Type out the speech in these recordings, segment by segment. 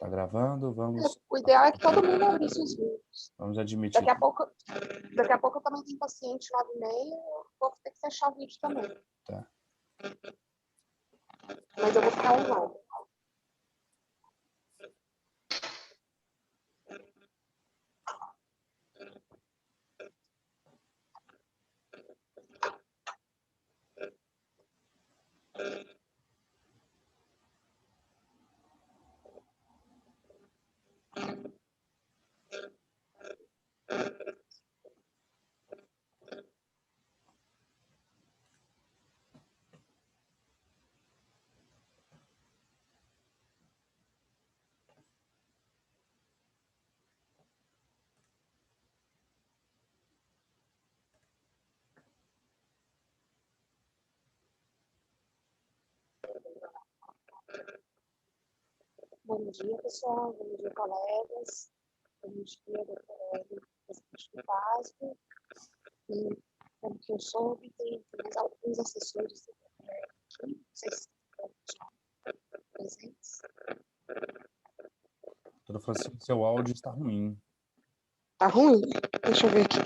Tá gravando? Vamos. O ideal é que todo mundo abrisse os vídeos. Vamos admitir. Daqui a pouco eu também tenho paciente 9h30, eu vou ter que fechar o vídeo também. Tá. Mas eu vou ficar online. Bom dia, pessoal. Bom dia, colegas. Bom dia, doutora presidente do PASGO. E, como que eu soube, tem mais alguns assessores aqui. Não sei se estão presentes. Doutora Francine, seu áudio está ruim. Tá ruim? Deixa eu ver aqui.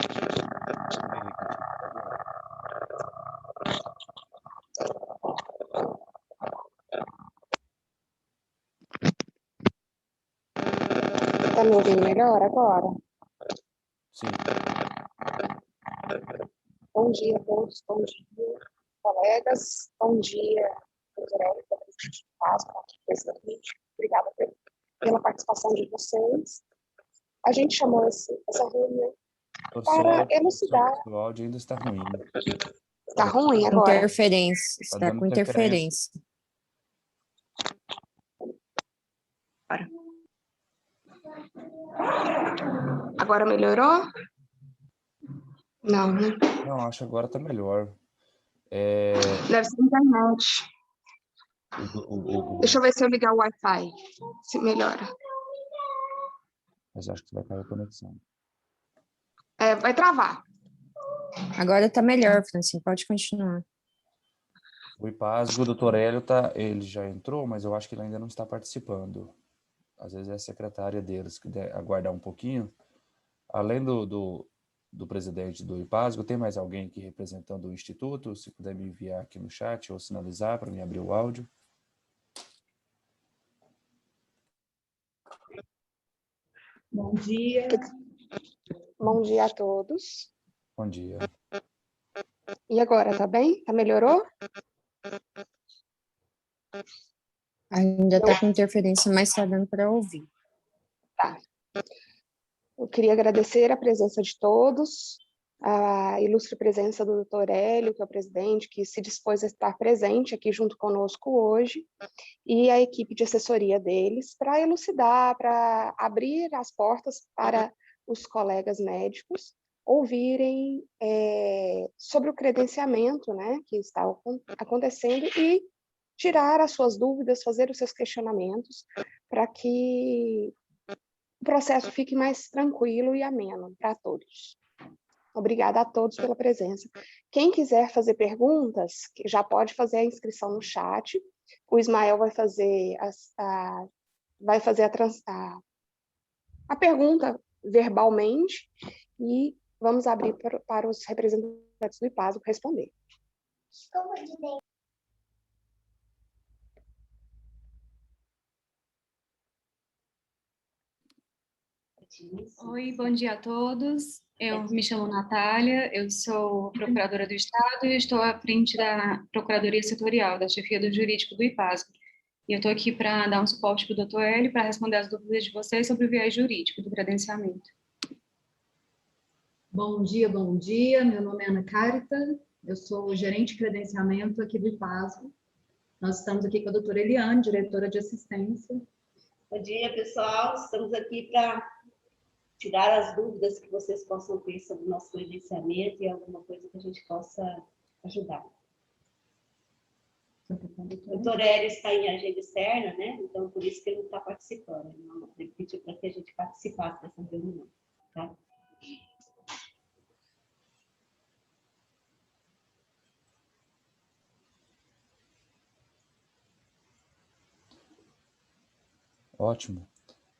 Tá me ouvindo melhor agora? Sim. Bom dia a todos, bom dia, colegas, bom dia, doutora Érica, presidente do PASGO, aqui presente. Obrigada pela participação de vocês. A gente chamou essa reunião para elucidar. O áudio ainda está ruim. Está ruim agora? Interferência. Está com interferência. Agora melhorou? Não, né? Não, acho que agora está melhor. Deve ser internet. Deixa eu ver se eu ligar o Wi-Fi, se melhora. Mas acho que vai cair a conexão. Vai travar. Agora está melhor, Francine, pode continuar. O IPASGO, o doutor Hélio, ele já entrou, mas eu acho que ele ainda não está participando. Às vezes é a secretária deles que deve aguardar um pouquinho. Além do presidente do IPASGO, tem mais alguém aqui representando o Instituto? Se puder me enviar aqui no chat ou sinalizar para me abrir o áudio. Bom dia. Bom dia a todos. Bom dia. E agora, tá bem? Melhorou? Ainda está com interferência, mas está dando para ouvir. Tá. Eu queria agradecer a presença de todos, a ilustre presença do Dr. Hélio, que é o presidente, que se dispôs a estar presente aqui junto conosco hoje, e a equipe de assessoria deles, para elucidar, para abrir as portas para os colegas médicos ouvirem sobre o credenciamento, né, que está acontecendo e tirar as suas dúvidas, fazer os seus questionamentos, para que o processo fique mais tranquilo e ameno para todos. Obrigada a todos pela presença. Quem quiser fazer perguntas, já pode fazer a inscrição no chat. O Ismael vai fazer a pergunta verbalmente e vamos abrir para os representantes do IPASGO responder. Oi, bom dia a todos. Eu me chamo Natália, eu sou procuradora do Estado e estou à frente da Procuradoria Setorial, da chefia do jurídico do IPASGO. E eu estou aqui para dar um suporte para o Dr. Hélio para responder as dúvidas de vocês sobre o viés jurídico do credenciamento. Bom dia, bom dia. Meu nome é Ana Carita, eu sou gerente de credenciamento aqui do IPASGO. Nós estamos aqui com a doutora Eliane, diretora de assistência. Bom dia, pessoal. Estamos aqui para tirar as dúvidas que vocês possam ter sobre o nosso credenciamento e alguma coisa que a gente possa ajudar. O doutor Hélio está em agenda externa, né? Então, por isso que ele não está participando. Ele pediu para que a gente participasse dessa reunião, tá? Ótimo.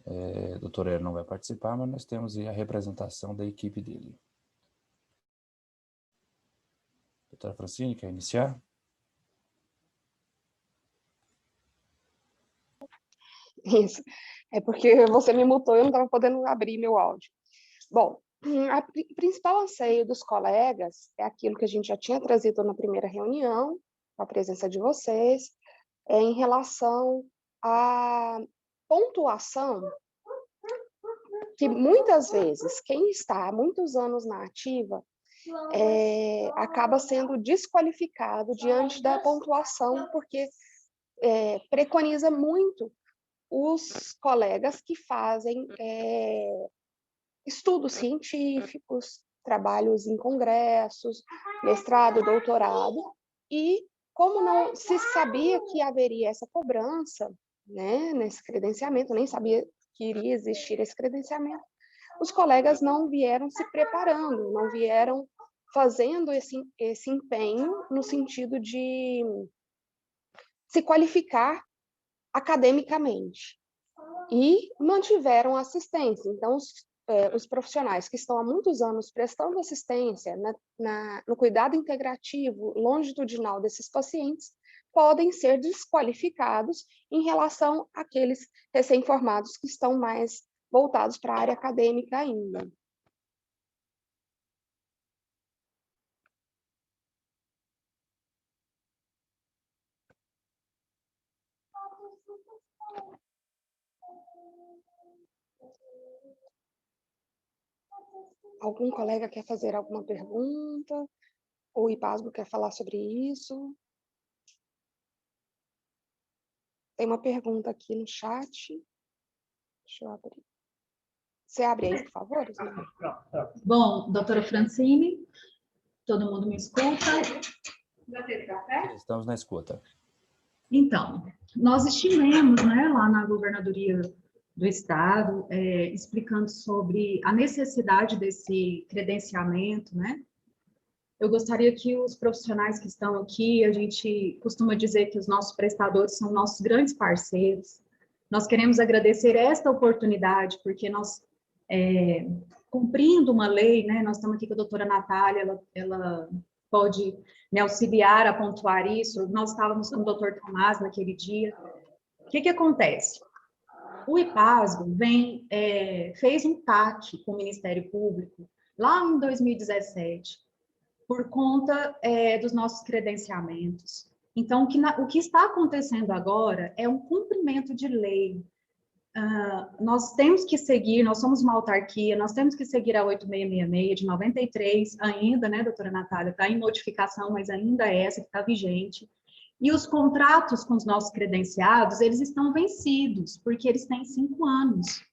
O doutor Hélio não vai participar, mas nós temos aí a representação da equipe dele. Doutora Francine, quer iniciar? Isso. É porque você me mutou e eu não estava podendo abrir meu áudio. Bom, o principal anseio dos colegas é aquilo que a gente já tinha trazido na primeira reunião, com a presença de vocês, em relação à pontuação que muitas vezes quem está há muitos anos na ativa acaba sendo desqualificado diante da pontuação, porque preconiza muito os colegas que fazem estudos científicos, trabalhos em congressos, mestrado, doutorado, e como não se sabia que haveria essa cobrança, né, nesse credenciamento, nem sabia que iria existir esse credenciamento, os colegas não vieram se preparando, não vieram fazendo esse empenho no sentido de se qualificar academicamente e mantiveram assistência. Então, os profissionais que estão há muitos anos prestando assistência no cuidado integrativo longitudinal desses pacientes podem ser desqualificados em relação àqueles recém-formados que estão mais voltados para a área acadêmica ainda. Algum colega quer fazer alguma pergunta? O IPASGO quer falar sobre isso? Tem uma pergunta aqui no chat. Deixa eu abrir. Você abre aí, por favor, Ismael? Bom, doutora Francine, todo mundo me escuta? Estamos na escuta. Então, nós estivemos, né, lá na governadoria do Estado, explicando sobre a necessidade desse credenciamento, né? Eu gostaria que os profissionais que estão aqui, a gente costuma dizer que os nossos prestadores são nossos grandes parceiros. Nós queremos agradecer esta oportunidade, porque nós, cumprindo uma lei, né, nós estamos aqui com a doutora Natália, ela pode me auxiliar a pontuar isso. Nós estávamos com o doutor Tomás naquele dia. O que acontece? O IPASGO fez um TAC com o Ministério Público lá em 2017, por conta dos nossos credenciamentos. Então, o que está acontecendo agora é um cumprimento de lei. Nós temos que seguir, nós somos uma autarquia, nós temos que seguir a 8666 de 93 ainda, né, doutora Natália? Está em modificação, mas ainda é essa que está vigente. E os contratos com os nossos credenciados, eles estão vencidos, porque eles têm 5 anos.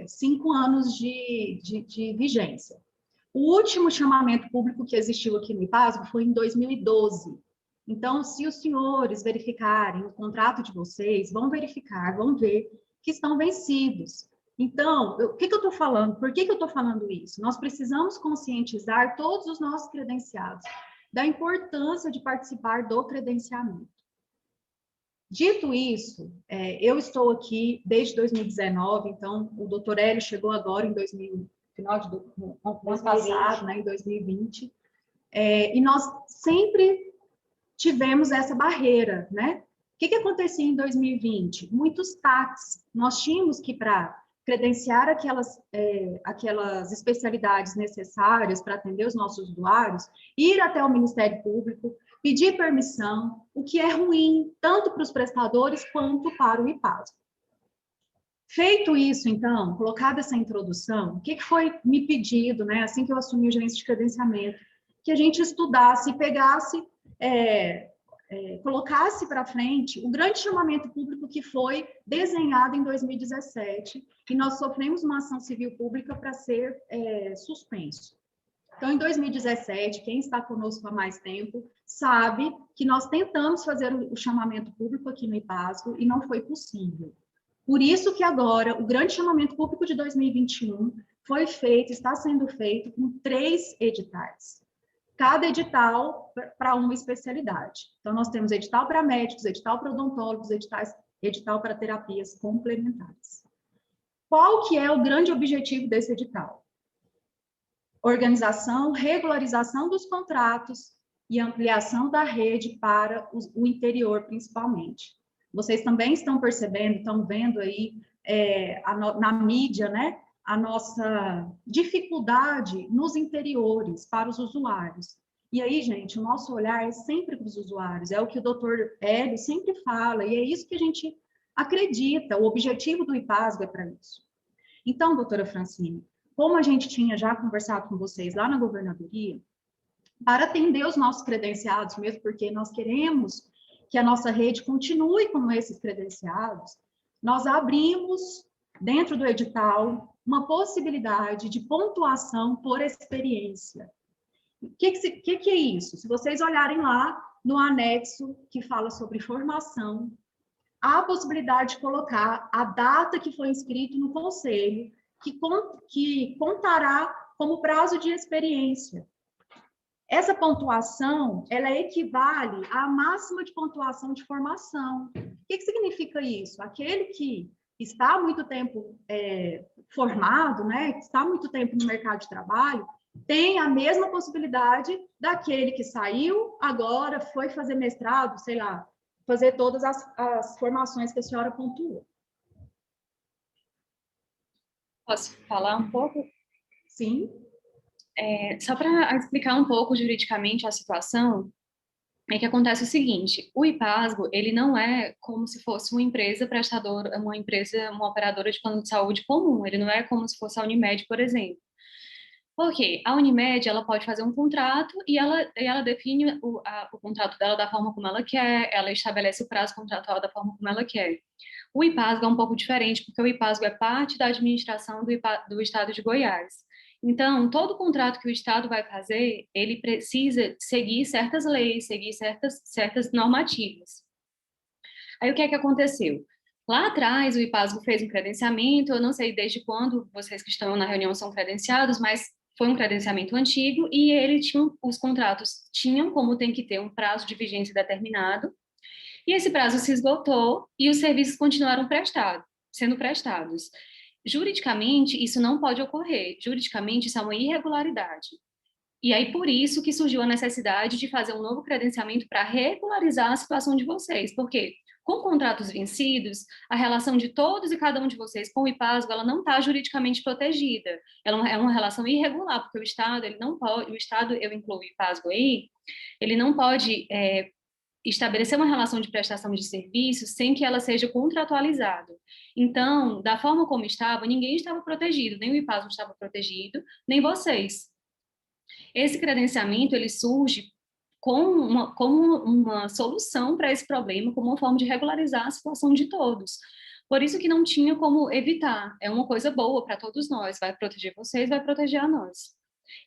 5 anos de vigência. O último chamamento público que existiu aqui no IPASGO foi em 2012. Então, se os senhores verificarem o contrato de vocês, vão verificar, vão ver que estão vencidos. Então, o que eu estou falando? Por que eu estou falando isso? Nós precisamos conscientizar todos os nossos credenciados da importância de participar do credenciamento. Dito isso, eu estou aqui desde 2019, então o doutor Hélio chegou agora em final do ano passado, né, em 2020, e nós sempre tivemos essa barreira, né? O que acontecia em 2020? Muitos TACs. Nós tínhamos que, para credenciar aquelas especialidades necessárias para atender os nossos usuários, ir até o Ministério Público, pedir permissão, o que é ruim, tanto para os prestadores quanto para o IPASGO. Feito isso, então, colocada essa introdução, o que foi me pedido, né, assim que eu assumi a gerência de credenciamento? Que a gente estudasse e pegasse, colocasse para frente o grande chamamento público que foi desenhado em 2017, e nós sofremos uma ação civil pública para ser suspenso. Então, em 2017, quem está conosco há mais tempo sabe que nós tentamos fazer o chamamento público aqui no IPASGO e não foi possível. Por isso que agora o grande chamamento público de 2021 foi feito, está sendo feito com 3 editais. Cada edital para uma especialidade. Então, nós temos edital para médicos, edital para odontólogos, editais edital para terapias complementares. Qual que é o grande objetivo desse edital? Organização, regularização dos contratos e ampliação da rede para o interior, principalmente. Vocês também estão percebendo, estão vendo aí na mídia, né, a nossa dificuldade nos interiores para os usuários. E aí, gente, o nosso olhar é sempre para os usuários, é o que o doutor Hélio sempre fala, e é isso que a gente acredita, o objetivo do IPASGO é para isso. Então, doutora Francine, como a gente tinha já conversado com vocês lá na governadoria, para atender os nossos credenciados, mesmo porque nós queremos que a nossa rede continue com esses credenciados, nós abrimos, dentro do edital, uma possibilidade de pontuação por experiência. O que é isso? Se vocês olharem lá no anexo que fala sobre formação, há a possibilidade de colocar a data que foi inscrito no conselho, que contará como prazo de experiência. Essa pontuação, ela equivale à máxima de pontuação de formação. O que significa isso? Aquele que está há muito tempo formado, né, que está há muito tempo no mercado de trabalho, tem a mesma possibilidade daquele que saiu, agora foi fazer mestrado, sei lá, fazer todas as formações que a senhora pontuou. Posso falar um pouco? Sim. Só para explicar um pouco juridicamente a situação, é que acontece o seguinte: o IPASGO, ele não é como se fosse uma empresa prestadora, uma operadora de plano de saúde comum, ele não é como se fosse a Unimed, por exemplo. Porque a Unimed, ela pode fazer um contrato e ela define o contrato dela da forma como ela quer, ela estabelece o prazo contratual da forma como ela quer. O IPASGO é um pouco diferente, porque o IPASGO é parte da administração do Estado de Goiás. Então, todo contrato que o Estado vai fazer, ele precisa seguir certas leis, seguir certas normativas. Aí, o que é que aconteceu? Lá atrás, o IPASGO fez um credenciamento, eu não sei desde quando vocês que estão na reunião são credenciados, mas foi um credenciamento antigo e os contratos tinham, como tem que ter, um prazo de vigência determinado, e esse prazo se esgotou e os serviços continuaram sendo prestados. Juridicamente, isso não pode ocorrer. Juridicamente, isso é uma irregularidade. E aí, por isso que surgiu a necessidade de fazer um novo credenciamento para regularizar a situação de vocês, porque com contratos vencidos, a relação de todos e cada um de vocês com o IPASGO, ela não está juridicamente protegida. Ela é uma relação irregular, porque o Estado, ele não pode, o Estado, eu incluo o IPASGO aí, ele não pode estabelecer uma relação de prestação de serviços sem que ela seja contratualizada. Então, da forma como estava, ninguém estava protegido, nem o IPASGO estava protegido, nem vocês. Esse credenciamento, ele surge como uma solução para esse problema, como uma forma de regularizar a situação de todos. Por isso que não tinha como evitar. É uma coisa boa para todos nós, vai proteger vocês, vai proteger a nós.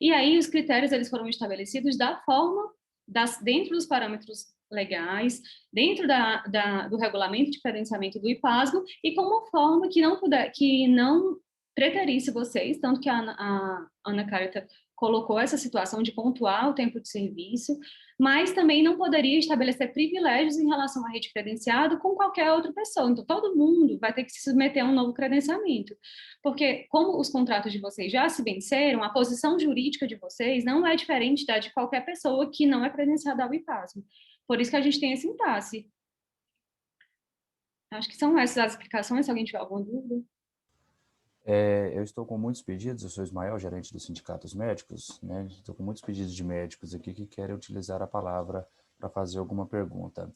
E aí os critérios eles foram estabelecidos dentro dos parâmetros legais, dentro do regulamento de credenciamento do IPASGO e com uma forma que não preterisse vocês, tanto que a Ana Carita colocou essa situação de pontuar o tempo de serviço, mas também não poderia estabelecer privilégios em relação à rede credenciada com qualquer outra pessoa. Então, todo mundo vai ter que se submeter a um novo credenciamento, porque como os contratos de vocês já se venceram, a posição jurídica de vocês não é diferente da de qualquer pessoa que não é credenciada ao IPASGO. Por isso que a gente tem esse impasse. Acho que são essas as explicações, se alguém tiver alguma dúvida. Eu estou com muitos pedidos, eu sou Ismael, gerente dos sindicatos médicos, né? Estou com muitos pedidos de médicos aqui que querem utilizar a palavra para fazer alguma pergunta.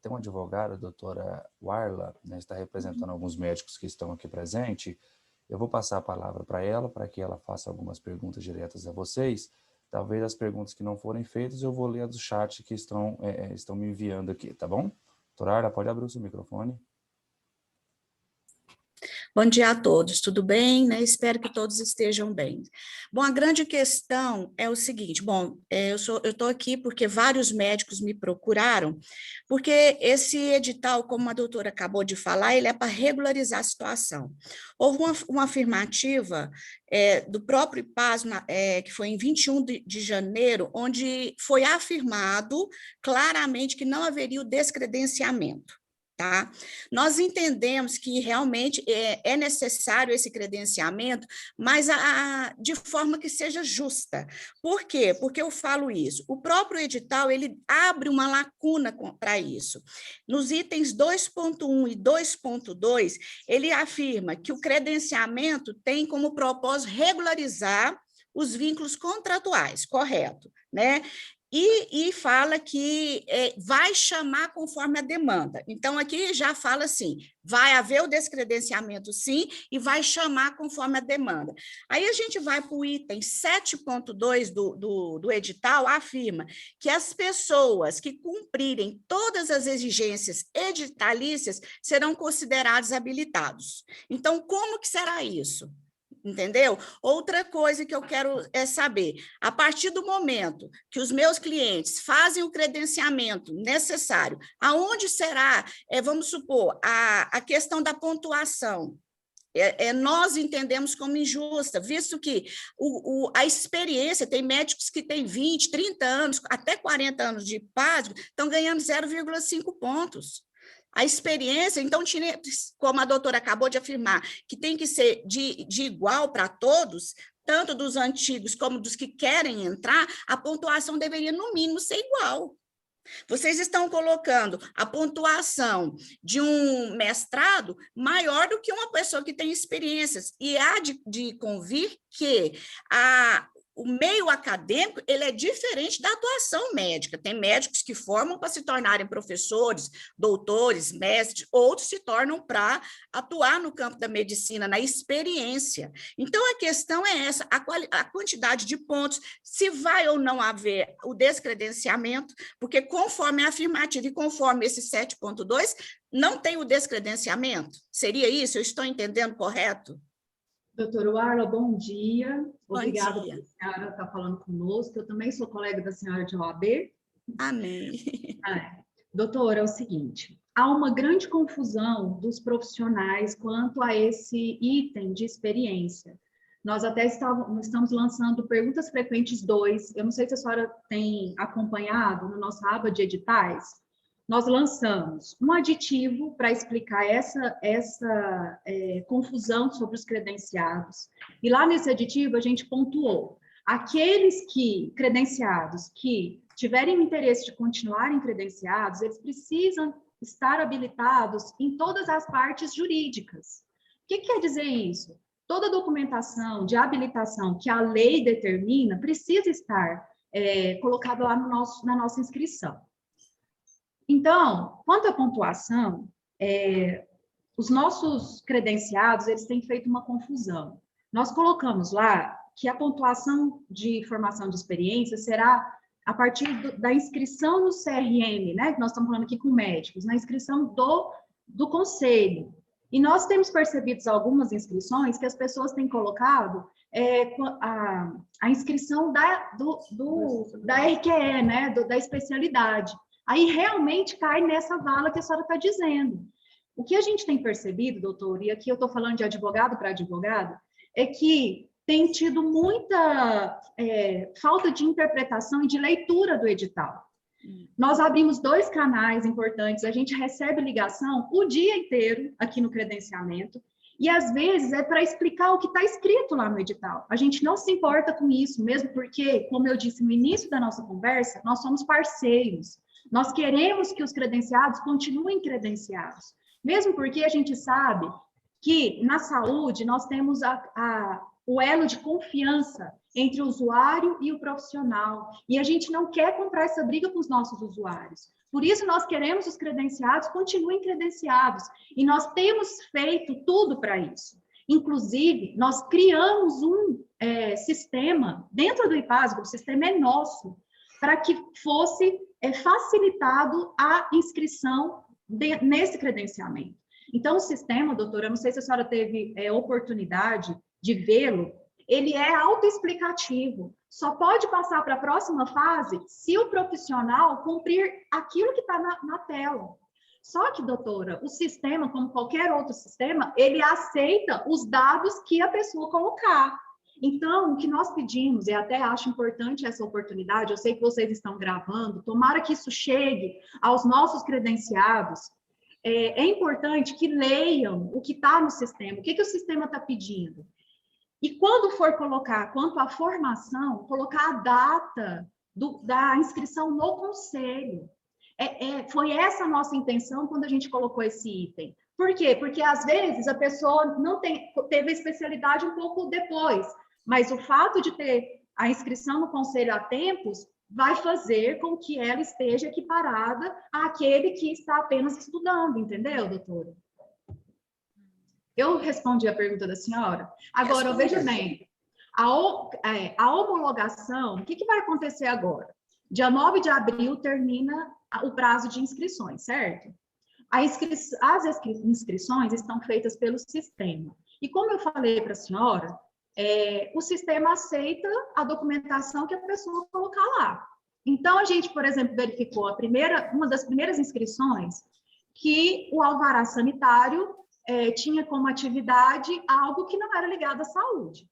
Tem uma advogada, a doutora Warla, né, está representando alguns médicos que estão aqui presentes. Eu vou passar a palavra para ela, para que ela faça algumas perguntas diretas a vocês. Talvez as perguntas que não forem feitas, eu vou ler do chat que estão me enviando aqui, tá bom? Doutora Warla, pode abrir o seu microfone. Bom dia a todos, tudo bem? Né? Espero que todos estejam bem. Bom, a grande questão é o seguinte, eu estou aqui porque vários médicos me procuraram, porque esse edital, como a doutora acabou de falar, ele é para regularizar a situação. Houve uma afirmativa do próprio IPASGO, que foi em 21 de janeiro, onde foi afirmado claramente que não haveria o descredenciamento. tá? Nós entendemos que realmente é necessário esse credenciamento, mas de forma que seja justa. Por quê? Porque eu falo isso. O próprio edital, ele abre uma lacuna para isso. Nos itens 2.1 e 2.2, ele afirma que o credenciamento tem como propósito regularizar os vínculos contratuais, correto, né? E fala que vai chamar conforme a demanda. Então, aqui já fala assim, vai haver o descredenciamento, sim, e vai chamar conforme a demanda. Aí a gente vai para o item 7.2 do edital, afirma que as pessoas que cumprirem todas as exigências editalícias serão considerados habilitados. Então, como que será isso? Entendeu? Outra coisa que eu quero saber, a partir do momento que os meus clientes fazem o credenciamento necessário, aonde será, vamos supor, a questão da pontuação, nós entendemos como injusta, visto que a experiência, tem médicos que têm 20, 30 anos, até 40 anos de PASGO, estão ganhando 0,5 pontos. A experiência, então, como a doutora acabou de afirmar, que tem que ser de igual para todos, tanto dos antigos como dos que querem entrar, a pontuação deveria, no mínimo, ser igual. Vocês estão colocando a pontuação de um mestrado maior do que uma pessoa que tem experiências, e há de convir que o meio acadêmico, ele é diferente da atuação médica. Tem médicos que formam para se tornarem professores, doutores, mestres, outros se tornam para atuar no campo da medicina, na experiência. Então, a questão é essa, a quantidade de pontos, se vai ou não haver o descredenciamento, porque conforme a afirmativa e conforme esse 7.2, não tem o descredenciamento. Seria isso? Eu estou entendendo correto? Doutora Warla, bom dia. Obrigada por a senhora estar falando conosco. Eu também sou colega da senhora de OAB. Amém. Doutora, é o seguinte, há uma grande confusão dos profissionais quanto a esse item de experiência. Nós até estamos lançando Perguntas Frequentes 2, eu não sei se a senhora tem acompanhado na nossa aba de editais. Nós lançamos um aditivo para explicar essa confusão sobre os credenciados. E lá nesse aditivo a gente pontuou aqueles credenciados que tiverem o interesse de continuarem credenciados, eles precisam estar habilitados em todas as partes jurídicas. O que quer dizer isso? Toda documentação de habilitação que a lei determina precisa estar colocada lá na nossa inscrição. Então, quanto à pontuação, os nossos credenciados, eles têm feito uma confusão. Nós colocamos lá que a pontuação de formação de experiência será a partir da inscrição no CRM, né? Que nós estamos falando aqui com médicos, na inscrição do conselho. E nós temos percebido algumas inscrições que as pessoas têm colocado a inscrição da RQE, né? Da especialidade. Aí realmente cai nessa vala que a senhora está dizendo. O que a gente tem percebido, doutor, e aqui eu estou falando de advogado para advogado, é que tem tido muita falta de interpretação e de leitura do edital. Nós abrimos 2 canais importantes, a gente recebe ligação o dia inteiro aqui no credenciamento, e às vezes é para explicar o que está escrito lá no edital. A gente não se importa com isso, mesmo porque, como eu disse no início da nossa conversa, nós somos parceiros. Nós queremos que os credenciados continuem credenciados, mesmo porque a gente sabe que na saúde nós temos o elo de confiança entre o usuário e o profissional, e a gente não quer comprar essa briga com os nossos usuários. Por isso, nós queremos os credenciados continuem credenciados, e nós temos feito tudo para isso. Inclusive, nós criamos um sistema dentro do IPASGO, o sistema é nosso, para que fosse facilitado a inscrição nesse credenciamento. Então, o sistema, doutora, eu não sei se a senhora teve oportunidade de vê-lo, ele é autoexplicativo. Só pode passar para a próxima fase se o profissional cumprir aquilo que está na tela. Só que, doutora, o sistema, como qualquer outro sistema, ele aceita os dados que a pessoa colocar. Então, o que nós pedimos, e até acho importante essa oportunidade, eu sei que vocês estão gravando, tomara que isso chegue aos nossos credenciados, é importante que leiam o que está no sistema, o que o sistema está pedindo. E quando for colocar, quanto à formação, colocar a data da inscrição no conselho. Foi essa a nossa intenção quando a gente colocou esse item. Por quê? Porque, às vezes, a pessoa não teve a especialidade um pouco depois, mas o fato de ter a inscrição no conselho a tempos vai fazer com que ela esteja equiparada àquele que está apenas estudando, entendeu, doutora? Eu respondi a pergunta da senhora. Agora, veja bem, a homologação, o que vai acontecer agora? Dia 9 de abril termina o prazo de inscrições, certo? As inscrições estão feitas pelo sistema. E como eu falei para a senhora, o sistema aceita a documentação que a pessoa colocar lá. Então, a gente, por exemplo, verificou uma das primeiras inscrições que o alvará sanitário tinha como atividade algo que não era ligado à saúde.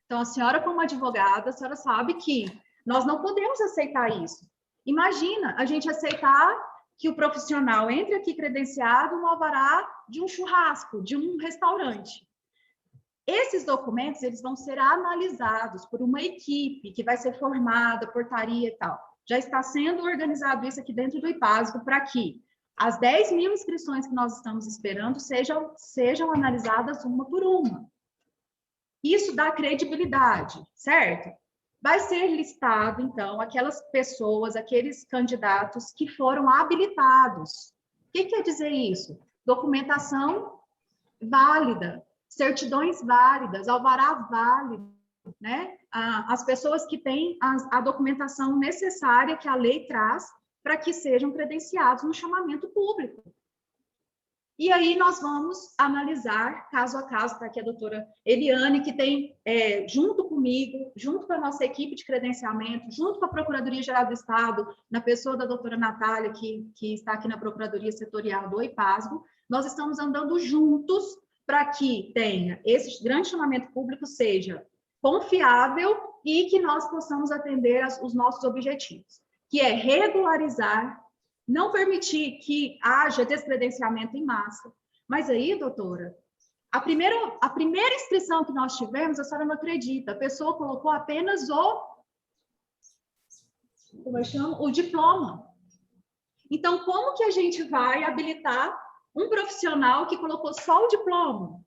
Então, a senhora, como advogada, a senhora sabe que nós não podemos aceitar isso. Imagina a gente aceitar que o profissional entre aqui credenciado no alvará de um churrasco, de um restaurante. Esses documentos, eles vão ser analisados por uma equipe que vai ser formada, portaria e tal. Já está sendo organizado isso aqui dentro do IPASGO para que as 10 mil inscrições que nós estamos esperando sejam analisadas uma por uma. Isso dá credibilidade, certo? Vai ser listado, então, aquelas pessoas, aqueles candidatos que foram habilitados. O que quer dizer isso? Documentação válida, certidões válidas, alvará válido, né? As pessoas que têm a documentação necessária que a lei traz para que sejam credenciados no chamamento público. E aí nós vamos analisar caso a caso, está aqui a doutora Eliane, que tem, junto comigo, junto com a nossa equipe de credenciamento, junto com a Procuradoria-Geral do Estado, na pessoa da doutora Natália, que está aqui na Procuradoria Setorial do IPASGO, nós estamos andando juntos para que tenha esse grande chamamento público seja confiável e que nós possamos atender os nossos objetivos, que é regularizar, não permitir que haja descredenciamento em massa. Mas aí, doutora, a primeira inscrição que nós tivemos, a senhora não acredita, a pessoa colocou apenas o diploma. Então, como que a gente vai habilitar um profissional que colocou só o diploma?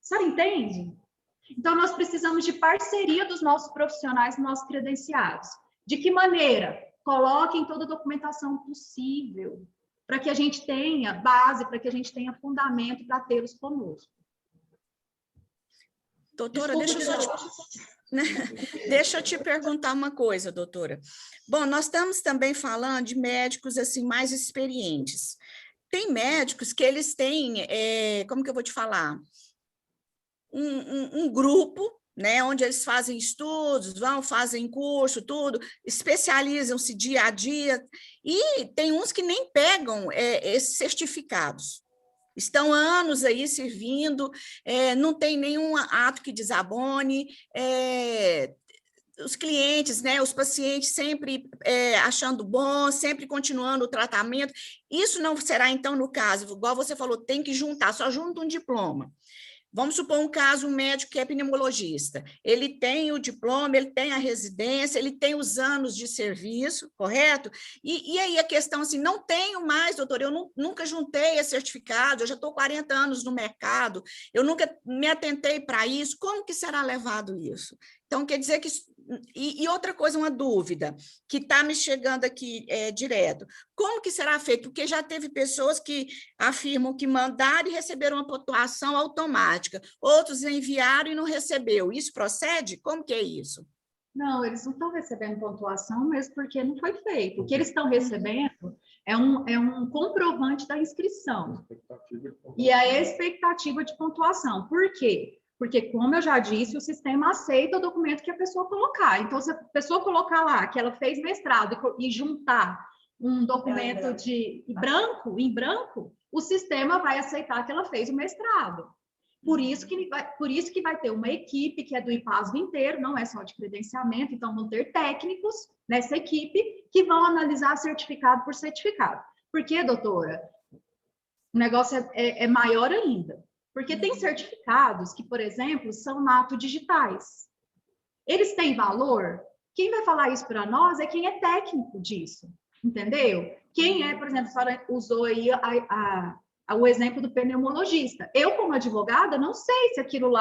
A senhora entende? Então, nós precisamos de parceria dos nossos profissionais, nossos credenciados. De que maneira? Coloquem toda a documentação possível, para que a gente tenha base, para que a gente tenha fundamento para tê-los conosco. Doutora, deixa eu te perguntar uma coisa, doutora. Bom, nós estamos também falando de médicos assim mais experientes. Tem médicos que eles têm, como que eu vou te falar? Um grupo, né, onde eles fazem estudos, fazem curso, tudo, especializam-se dia a dia, e tem uns que nem pegam esses certificados. Estão anos aí servindo, não tem nenhum ato que desabone, os clientes, né, os pacientes sempre achando bom, sempre continuando o tratamento. Isso não será, então, no caso, igual você falou, tem que juntar, só junta um diploma. Vamos supor um caso, um médico que é pneumologista, ele tem o diploma, ele tem a residência, ele tem os anos de serviço, correto? E aí a questão assim, não tenho mais, doutor, eu nunca juntei esse certificado, eu já estou 40 anos no mercado, eu nunca me atentei para isso, como que será levado isso? Então, quer dizer que... E outra coisa, uma dúvida, que está me chegando aqui direto. Como que será feito? Porque já teve pessoas que afirmam que mandaram e receberam uma pontuação automática. Outros enviaram e não recebeu. Isso procede? Como que é isso? Não, eles não estão recebendo pontuação mesmo porque não foi feito. O que eles estão recebendo é um comprovante da inscrição. E a expectativa de pontuação. Por quê? Porque, como eu já disse, o sistema aceita o documento que a pessoa colocar. Então, se a pessoa colocar lá que ela fez mestrado e juntar um documento em branco, o sistema vai aceitar que ela fez o mestrado. Por isso que vai ter uma equipe que é do IPASGO inteiro, não é só de credenciamento, então vão ter técnicos nessa equipe que vão analisar certificado por certificado. Por quê, doutora? o negócio é maior ainda. Porque tem certificados que, por exemplo, são nato digitais. Eles têm valor? Quem vai falar isso para nós é quem é técnico disso, entendeu? Quem é, por exemplo, a senhora usou aí o exemplo do pneumologista. Eu, como advogada, não sei se aquilo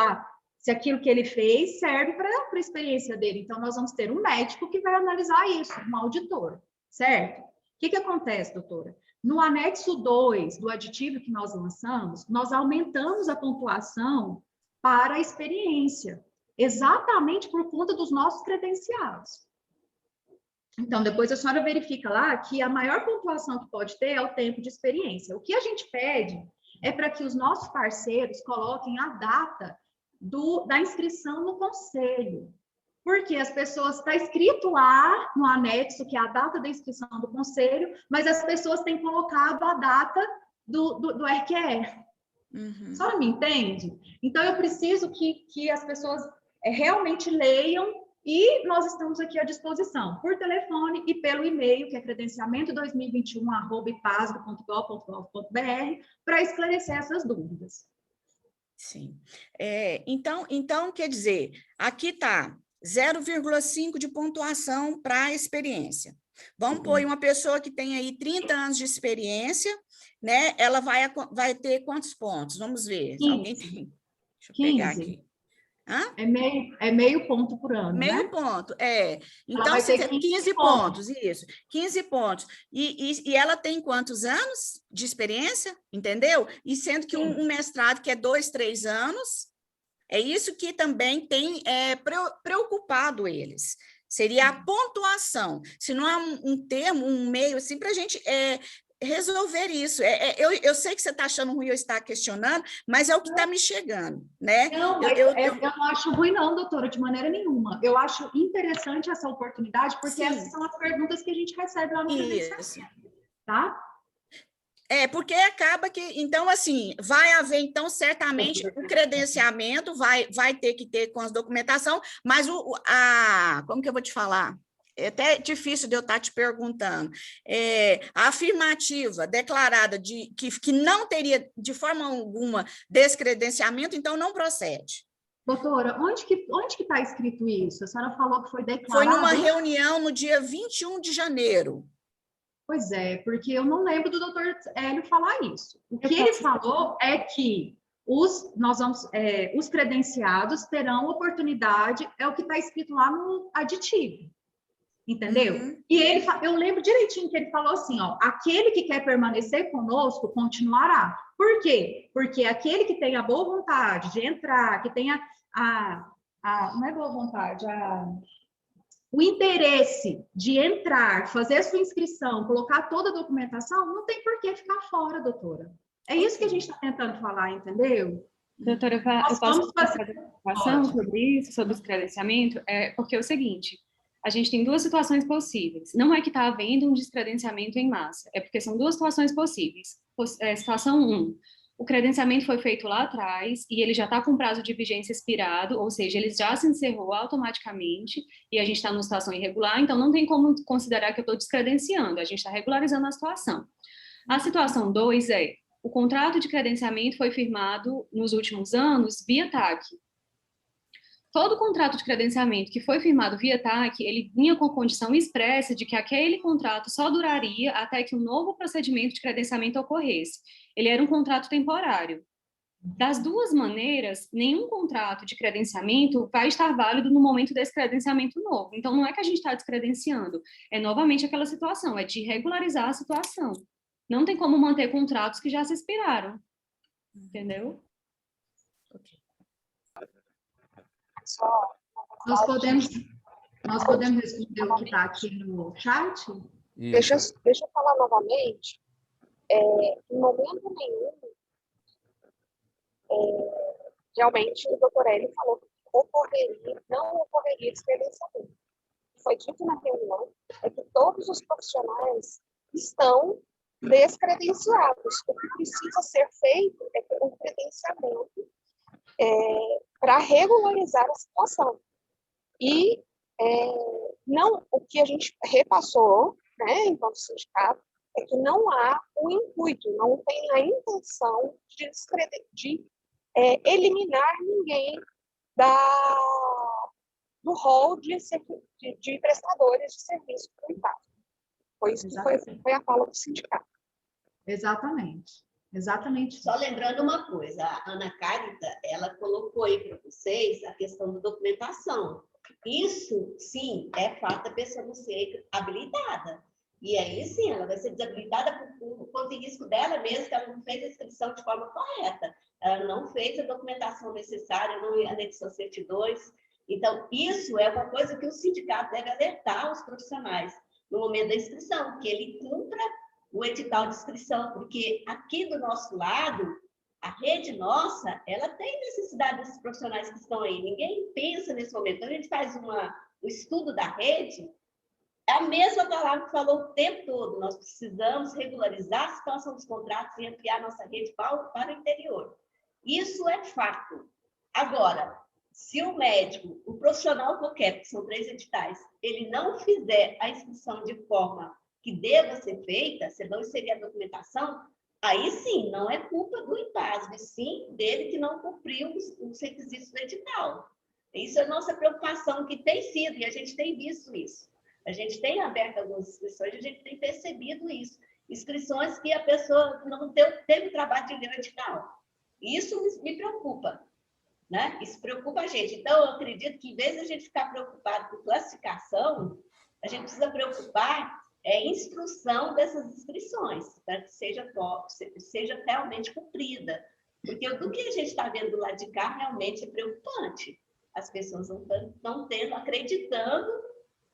que ele fez serve para a experiência dele. Então, nós vamos ter um médico que vai analisar isso, um auditor, certo? O que acontece, doutora? No anexo 2 do aditivo que nós lançamos, nós aumentamos a pontuação para a experiência, exatamente por conta dos nossos credenciados. Então, depois a senhora verifica lá que a maior pontuação que pode ter é o tempo de experiência. O que a gente pede é para que os nossos parceiros coloquem a data da inscrição no conselho. Porque as pessoas, está escrito lá no anexo que é a data da inscrição do conselho, mas as pessoas têm colocado a data do RQE. A senhora me entende? Então, eu preciso que as pessoas realmente leiam e nós estamos aqui à disposição, por telefone e pelo e-mail, que é credenciamento2021@ipasgo.gov.br, para esclarecer essas dúvidas. Sim. Então, quer dizer, aqui está 0,5 de pontuação para a experiência. Vamos pôr uma pessoa que tem aí 30 anos de experiência, né? Ela vai ter quantos pontos? Vamos ver. 15. Alguém tem? Deixa eu pegar 15. aqui. Hã? É meio ponto por ano, meio né? ponto, Então, você tem 15 pontos, isso. 15 pontos. E ela tem quantos anos de experiência? Entendeu? E sendo que um mestrado que é 2, 3 anos, é isso que também tem preocupado eles. Seria a pontuação. Se não há um termo, um meio, assim, para a gente resolver isso. Eu sei que você está achando ruim eu estar questionando, mas é o que está me chegando, né? Não, eu não acho ruim não, doutora, de maneira nenhuma. Eu acho interessante essa oportunidade, porque essas são as perguntas que a gente recebe lá no credenciamento, tá? Porque acaba que, então, assim, vai haver, então, certamente, o credenciamento vai ter que ter com as documentação, mas como que eu vou te falar? É até difícil de eu estar te perguntando. A afirmativa declarada que não teria, de forma alguma, descredenciamento, então não procede. Doutora, onde que está escrito isso? A senhora falou que foi declarado... Foi numa reunião no dia 21 de janeiro. Pois é, porque eu não lembro do doutor Hélio falar isso. O que ele falou é que os credenciados terão oportunidade, é o que está escrito lá no aditivo. Entendeu? E eu lembro direitinho que ele falou assim, ó, aquele que quer permanecer conosco continuará. Por quê? Porque aquele que tem a boa vontade de entrar, que tenha não é boa vontade, o interesse de entrar, fazer a sua inscrição, colocar toda a documentação, não tem por que ficar fora, doutora. É isso que a gente está tentando falar, entendeu? Doutora, eu posso fazer uma informação sobre isso, sobre esse credenciamento? Porque é o seguinte, a gente tem duas situações possíveis. Não é que está havendo um descredenciamento em massa, é porque são duas situações possíveis. Situação 1, o credenciamento foi feito lá atrás e ele já está com prazo de vigência expirado, ou seja, ele já se encerrou automaticamente e a gente está numa situação irregular, então não tem como considerar que eu estou descredenciando, a gente está regularizando a situação. A situação 2 o contrato de credenciamento foi firmado nos últimos anos via TAC. Todo contrato de credenciamento que foi firmado via TAC, ele vinha com a condição expressa de que aquele contrato só duraria até que um novo procedimento de credenciamento ocorresse. Ele era um contrato temporário. Das duas maneiras, nenhum contrato de credenciamento vai estar válido no momento desse credenciamento novo. Então, não é que a gente está descredenciando, é novamente aquela situação, é de regularizar a situação. Não tem como manter contratos que já se expiraram. Entendeu? Nós podemos responder o que está aqui no chat? Deixa eu falar novamente. Em momento nenhum, realmente o doutor Hélio falou que não ocorreria descredenciamento. Foi dito na reunião que todos os profissionais estão descredenciados. O que precisa ser feito é um credenciamento para regularizar a situação. E não o que a gente repassou, né, enquanto sindicato, é que não há o intuito, não tem a intenção de eliminar ninguém do rol de prestadores de serviço do IPASGO. Foi isso que foi a fala do sindicato. Exatamente. Exatamente. Só lembrando uma coisa, a Ana Cárita, ela colocou aí para vocês a questão da documentação. Isso, sim, é fato da pessoa não ser habilitada. E aí, sim, ela vai ser desabilitada por conta de risco dela mesma, que ela não fez a inscrição de forma correta. Ela não fez a documentação necessária, não anexou certidões. Então, isso é uma coisa que o sindicato deve alertar os profissionais no momento da inscrição, que ele cumpra o edital de inscrição, porque aqui do nosso lado, a rede nossa, ela tem necessidade desses profissionais que estão aí. Ninguém pensa nesse momento. Quando a gente faz o estudo da rede, é a mesma palavra que falou o tempo todo. Nós precisamos regularizar a situação dos contratos e ampliar nossa rede para o interior. Isso é fato. Agora, se o médico, o profissional qualquer, porque são 3 editais, ele não fizer a inscrição de forma que deva ser feita, se não inserir a documentação, aí sim, não é culpa do IPASGO, sim dele que não cumpriu os requisitos do edital. Isso é a nossa preocupação, que tem sido, e a gente tem visto isso. A gente tem aberto algumas inscrições, a gente tem percebido isso. Inscrições que a pessoa não teve trabalho de ler o edital. Isso me preocupa, né? Isso preocupa a gente. Então, eu acredito que, em vez de a gente ficar preocupado com classificação, a gente precisa preocupar instrução dessas inscrições, para que seja realmente cumprida. Porque do que a gente está vendo do lado de cá realmente é preocupante. As pessoas não estão acreditando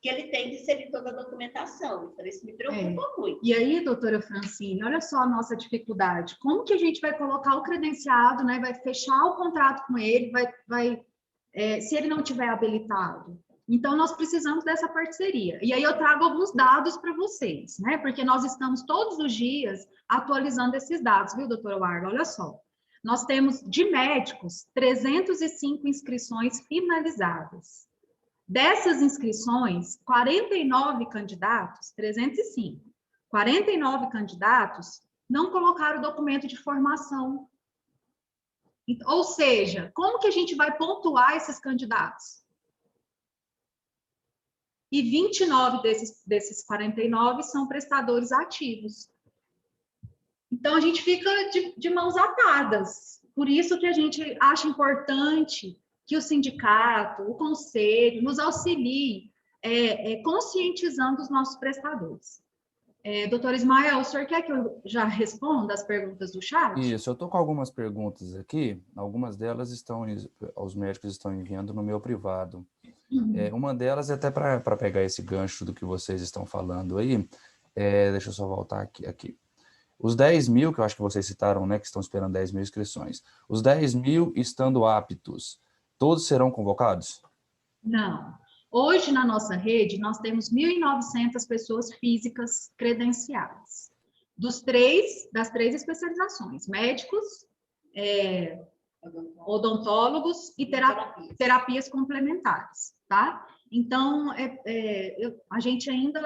que ele tem que inserir toda a documentação. Então, isso me preocupa muito. E aí, doutora Francine, olha só a nossa dificuldade. Como que a gente vai colocar o credenciado, né? Vai fechar o contrato com ele, se ele não tiver habilitado? Então, nós precisamos dessa parceria. E aí eu trago alguns dados para vocês, né? Porque nós estamos todos os dias atualizando esses dados, viu, doutora Warga? Olha só. Nós temos, de médicos, 305 inscrições finalizadas. Dessas inscrições, 49 candidatos, 305, 49 candidatos não colocaram o documento de formação. Ou seja, como que a gente vai pontuar esses candidatos? E 29 desses 49 são prestadores ativos. Então, a gente fica de mãos atadas. Por isso que a gente acha importante que o sindicato, o conselho, nos auxilie conscientizando os nossos prestadores. Doutor Ismael, o senhor quer que eu já responda as perguntas do chat? Isso, eu estou com algumas perguntas aqui, algumas delas os médicos estão enviando no meu privado. Uma delas é até para pegar esse gancho do que vocês estão falando aí, deixa eu só voltar aqui. Os 10 mil, que eu acho que vocês citaram, né, que estão esperando 10 mil inscrições, os 10 mil estando aptos, todos serão convocados? Não. Hoje, na nossa rede, nós temos 1.900 pessoas físicas credenciadas. Das três especializações, médicos, odontólogos e terapias complementares, tá? Então, a gente ainda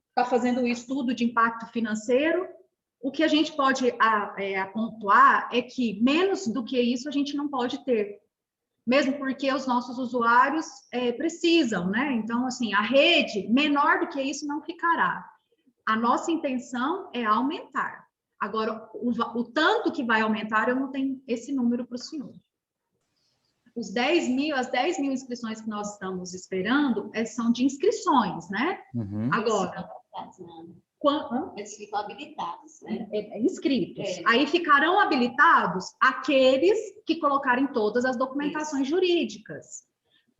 está fazendo o estudo de impacto financeiro. O que a gente pode apontar é que menos do que isso a gente não pode ter, mesmo porque os nossos usuários precisam, né? Então, assim, a rede, menor do que isso, não ficará. A nossa intenção é aumentar. Agora, o tanto que vai aumentar, eu não tenho esse número para o senhor. As 10 mil inscrições que nós estamos esperando são de inscrições, né? Uhum. Agora... Eles ficam habilitados, né? Inscritos. Aí ficarão habilitados aqueles que colocarem todas as documentações jurídicas.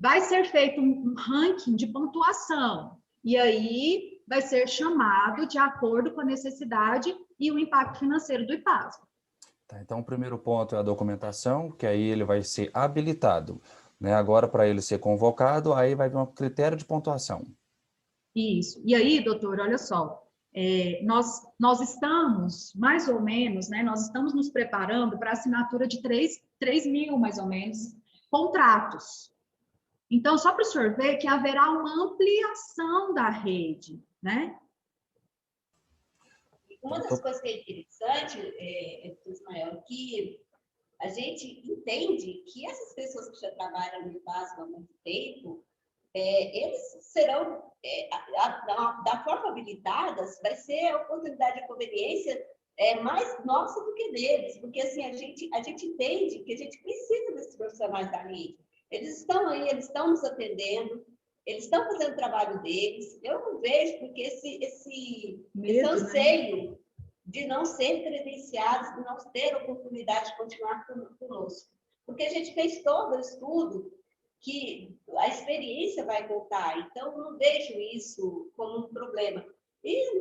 Vai ser feito um ranking de pontuação, e aí vai ser chamado de acordo com a necessidade e o impacto financeiro do IPASGO. Tá, então, o primeiro ponto é a documentação, que aí ele vai ser habilitado, né? Agora, para ele ser convocado, aí vai vir um critério de pontuação. Isso. E aí, doutor, olha só, nós estamos, mais ou menos, né, nós estamos nos preparando para a assinatura de 3 mil, mais ou menos, contratos. Então, só para o senhor ver que haverá uma ampliação da rede, né? Uma das coisas que é interessante, Ismael, que a gente entende que essas pessoas que já trabalham no IPASGO há muito tempo, eles serão, da forma habilitadas, vai ser a oportunidade de conveniência mais nossa do que deles, porque assim, a gente entende que a gente precisa desses profissionais da rede. Eles estão aí, eles estão nos atendendo, eles estão fazendo o trabalho deles. Eu não vejo porque esse anseio, né, de não ser credenciados, de não ter oportunidade de continuar conosco. Porque a gente fez todo o estudo que a experiência vai contar, então não vejo isso como um problema. E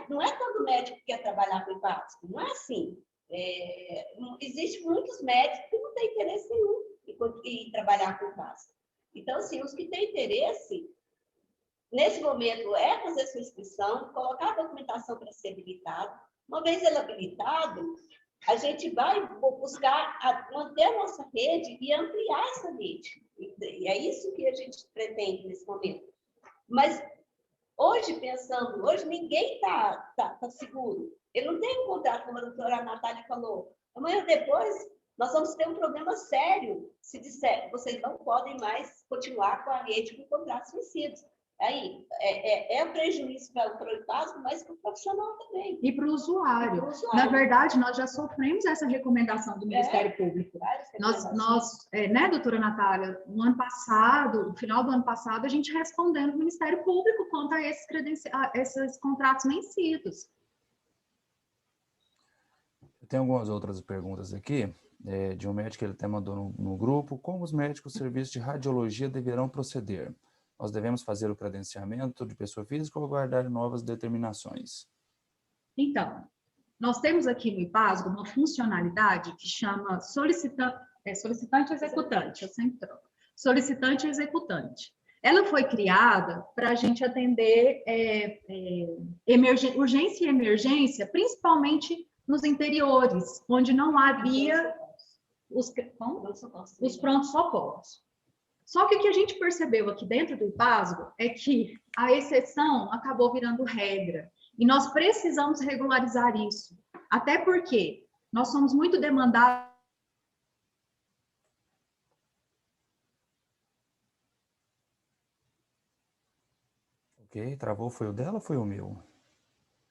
não é todo médico que quer trabalhar com IPASGO, não é assim. Existem muitos médicos que não têm interesse nenhum em trabalhar com IPASGO. Então, assim, os que têm interesse, nesse momento, é fazer sua inscrição, colocar a documentação para ser habilitado. Uma vez ele habilitado, a gente vai buscar manter a nossa rede e ampliar essa rede. E é isso que a gente pretende nesse momento. Mas hoje, ninguém está seguro. Eu não tenho um contrato, como a doutora Natália falou. Amanhã depois, nós vamos ter um problema sério se disser vocês não podem mais continuar com a rede com contratos vencidos. Aí, um prejuízo para o IPASGO, mas para o profissional também. E para o usuário. Na verdade, nós já sofremos essa recomendação do Ministério Público. Nós, né, doutora Natália, no ano passado, no final do ano passado, a gente respondendo ao Ministério Público quanto a esses contratos vencidos. Tem algumas outras perguntas aqui, de um médico que ele até mandou no grupo. Como os médicos do serviço de radiologia deverão proceder? Nós devemos fazer o credenciamento de pessoa física ou aguardar novas determinações? Então, nós temos aqui no IPASGO uma funcionalidade que chama solicitante executante, eu sempre troco. Solicitante executante. Ela foi criada para a gente atender urgência e emergência, principalmente nos interiores, onde não havia os prontos-socorros. Só que o que a gente percebeu aqui dentro do IPASGO é que a exceção acabou virando regra. E nós precisamos regularizar isso. Até porque nós somos muito demandados. Ok, travou. Foi o dela ou foi o meu?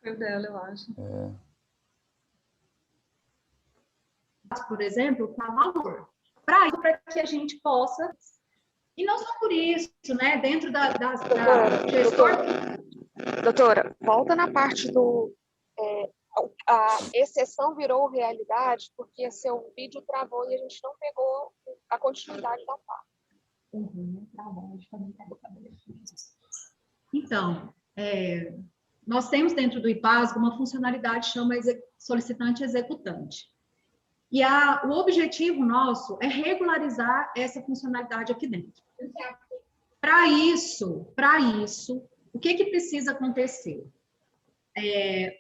Foi o dela, eu acho. Por exemplo, com valor. Para que a gente possa... E não só por isso, né? Dentro da gestor... Doutora, volta na parte do... a exceção virou realidade porque seu vídeo travou e a gente não pegou a continuidade da fala. Então, nós temos dentro do IPASGO uma funcionalidade que chama solicitante executante. E o objetivo nosso é regularizar essa funcionalidade aqui dentro. Para isso, o que precisa acontecer?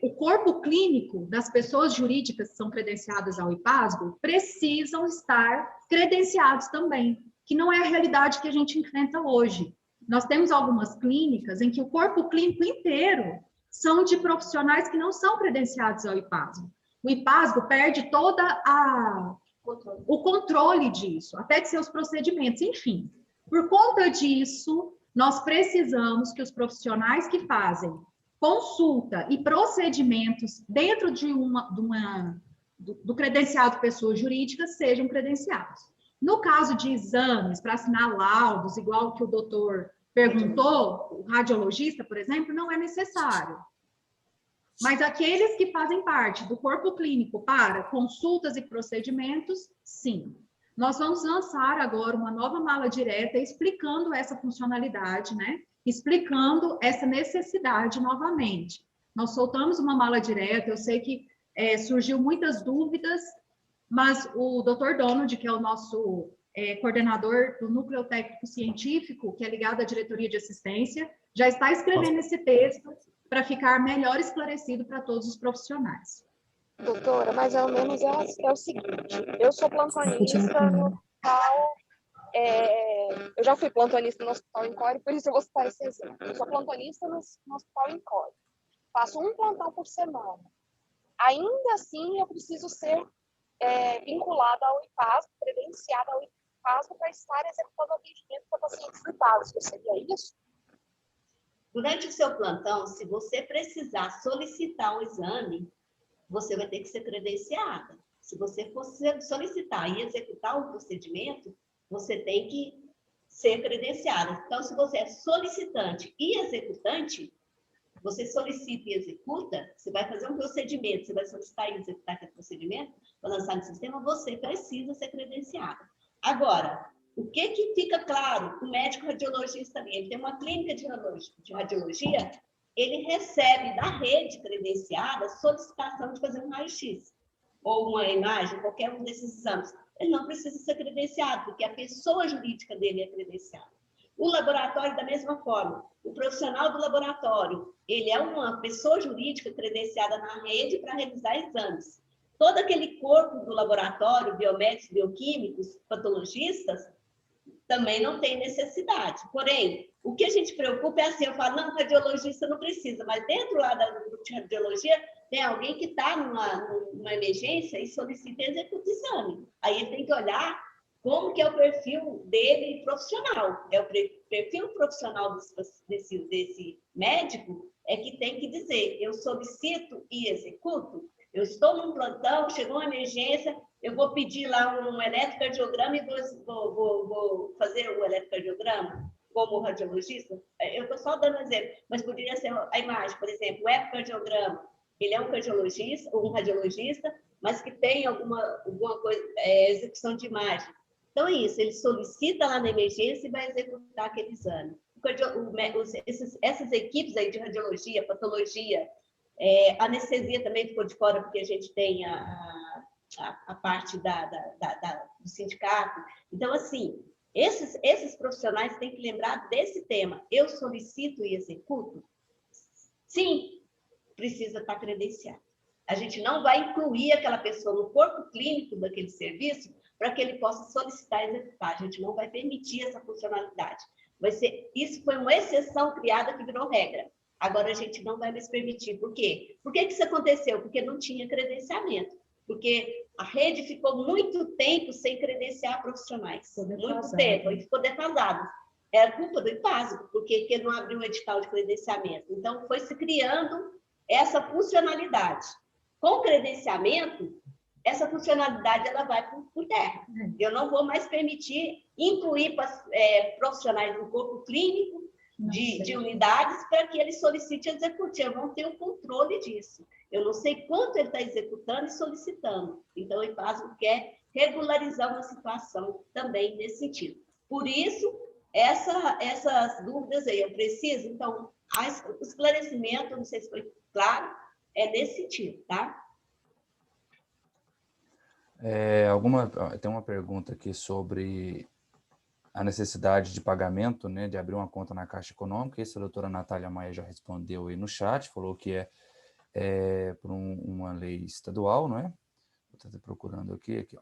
O corpo clínico das pessoas jurídicas que são credenciadas ao IPASGO precisam estar credenciados também, que não é a realidade que a gente enfrenta hoje. Nós temos algumas clínicas em que o corpo clínico inteiro são de profissionais que não são credenciados ao IPASGO. O IPASGO perde o controle disso, até de seus procedimentos, enfim. Por conta disso, nós precisamos que os profissionais que fazem consulta e procedimentos dentro do credenciado pessoa jurídica sejam credenciados. No caso de exames para assinar laudos, igual que o doutor perguntou, o radiologista, por exemplo, não é necessário. Mas aqueles que fazem parte do corpo clínico para consultas e procedimentos, sim. Nós vamos lançar agora uma nova mala direta explicando essa funcionalidade, né? Explicando essa necessidade novamente. Nós soltamos uma mala direta, eu sei que surgiu muitas dúvidas, mas o Dr. Donald, que é o nosso coordenador do Núcleo Técnico Científico, que é ligado à Diretoria de Assistência, já está escrevendo esse texto para ficar melhor esclarecido para todos os profissionais. Doutora, mais ou menos é o seguinte, eu sou plantonista no hospital, eu já fui plantonista no Hospital Encore, por isso eu vou citar esse exemplo. Eu sou plantonista no Hospital Encore. Faço um plantão por semana. ainda assim eu preciso ser vinculada ao IPASGO, credenciada ao IPASGO para estar executando atendimento para pacientes do IPASGO. Seria isso? Durante o seu plantão, se você precisar solicitar o exame, você vai ter que ser credenciada. Se você for solicitar e executar o procedimento, você tem que ser credenciada. Então, se você é solicitante e executante, você solicita e executa, você vai fazer um procedimento, você vai solicitar e executar aquele procedimento, para lançar no sistema, você precisa ser credenciada. Agora, o que fica claro? O médico radiologista ali, ele tem uma clínica de radiologia, ele recebe da rede credenciada solicitação de fazer um raio-x, ou uma imagem, qualquer um desses exames. Ele não precisa ser credenciado, porque a pessoa jurídica dele é credenciada. O laboratório, da mesma forma, o profissional do laboratório, ele é uma pessoa jurídica credenciada na rede para realizar exames. Todo aquele corpo do laboratório, biomédicos, bioquímicos, patologistas, também não tem necessidade. Porém, o que a gente preocupa é assim, eu falo, não, radiologista não precisa, mas dentro lá do grupo de radiologia, tem alguém que está numa emergência e solicita e executa exame. Aí ele tem que olhar como que é o perfil dele profissional. É o perfil profissional desse médico é que tem que dizer, eu solicito e executo. Eu estou num plantão, chegou uma emergência, eu vou pedir lá um eletrocardiograma e vou fazer o eletrocardiograma como radiologista. Eu estou só dando um exemplo, mas poderia ser a imagem, por exemplo, o ecocardiograma. Ele é um cardiologista ou um radiologista, mas que tem alguma coisa, execução de imagem. Então, é isso, ele solicita lá na emergência e vai executar aquele exame. Essas equipes aí de radiologia, patologia, anestesia também ficou de fora, porque a gente tem a parte do sindicato. Então, assim, esses profissionais têm que lembrar desse tema. Eu solicito e executo? Sim, precisa estar credenciado. A gente não vai incluir aquela pessoa no corpo clínico daquele serviço para que ele possa solicitar e executar. A gente não vai permitir essa funcionalidade. Isso foi uma exceção criada que virou regra. Agora a gente não vai mais permitir. Por quê? Por que isso aconteceu? Porque não tinha credenciamento. Porque a rede ficou muito tempo sem credenciar profissionais. Muito tempo, e ficou defasado. Era culpa do IPASGO, porque ele não abriu um edital de credenciamento. Então, foi se criando essa funcionalidade. Com credenciamento, essa funcionalidade ela vai por terra. Eu não vou mais permitir incluir profissionais no corpo clínico de unidades para que ele solicite e execute. Eu não tenho controle disso. Eu não sei quanto ele está executando e solicitando. Então, o IPASGO quer regularizar uma situação também nesse sentido. Por isso, essas dúvidas aí, eu preciso, então, o esclarecimento, não sei se foi claro, é nesse sentido, tá? Tem uma pergunta aqui sobre a necessidade de pagamento, né, de abrir uma conta na Caixa Econômica. Isso a doutora Natália Maia já respondeu aí no chat, falou que é por uma lei estadual, não é? Estou procurando aqui, ó.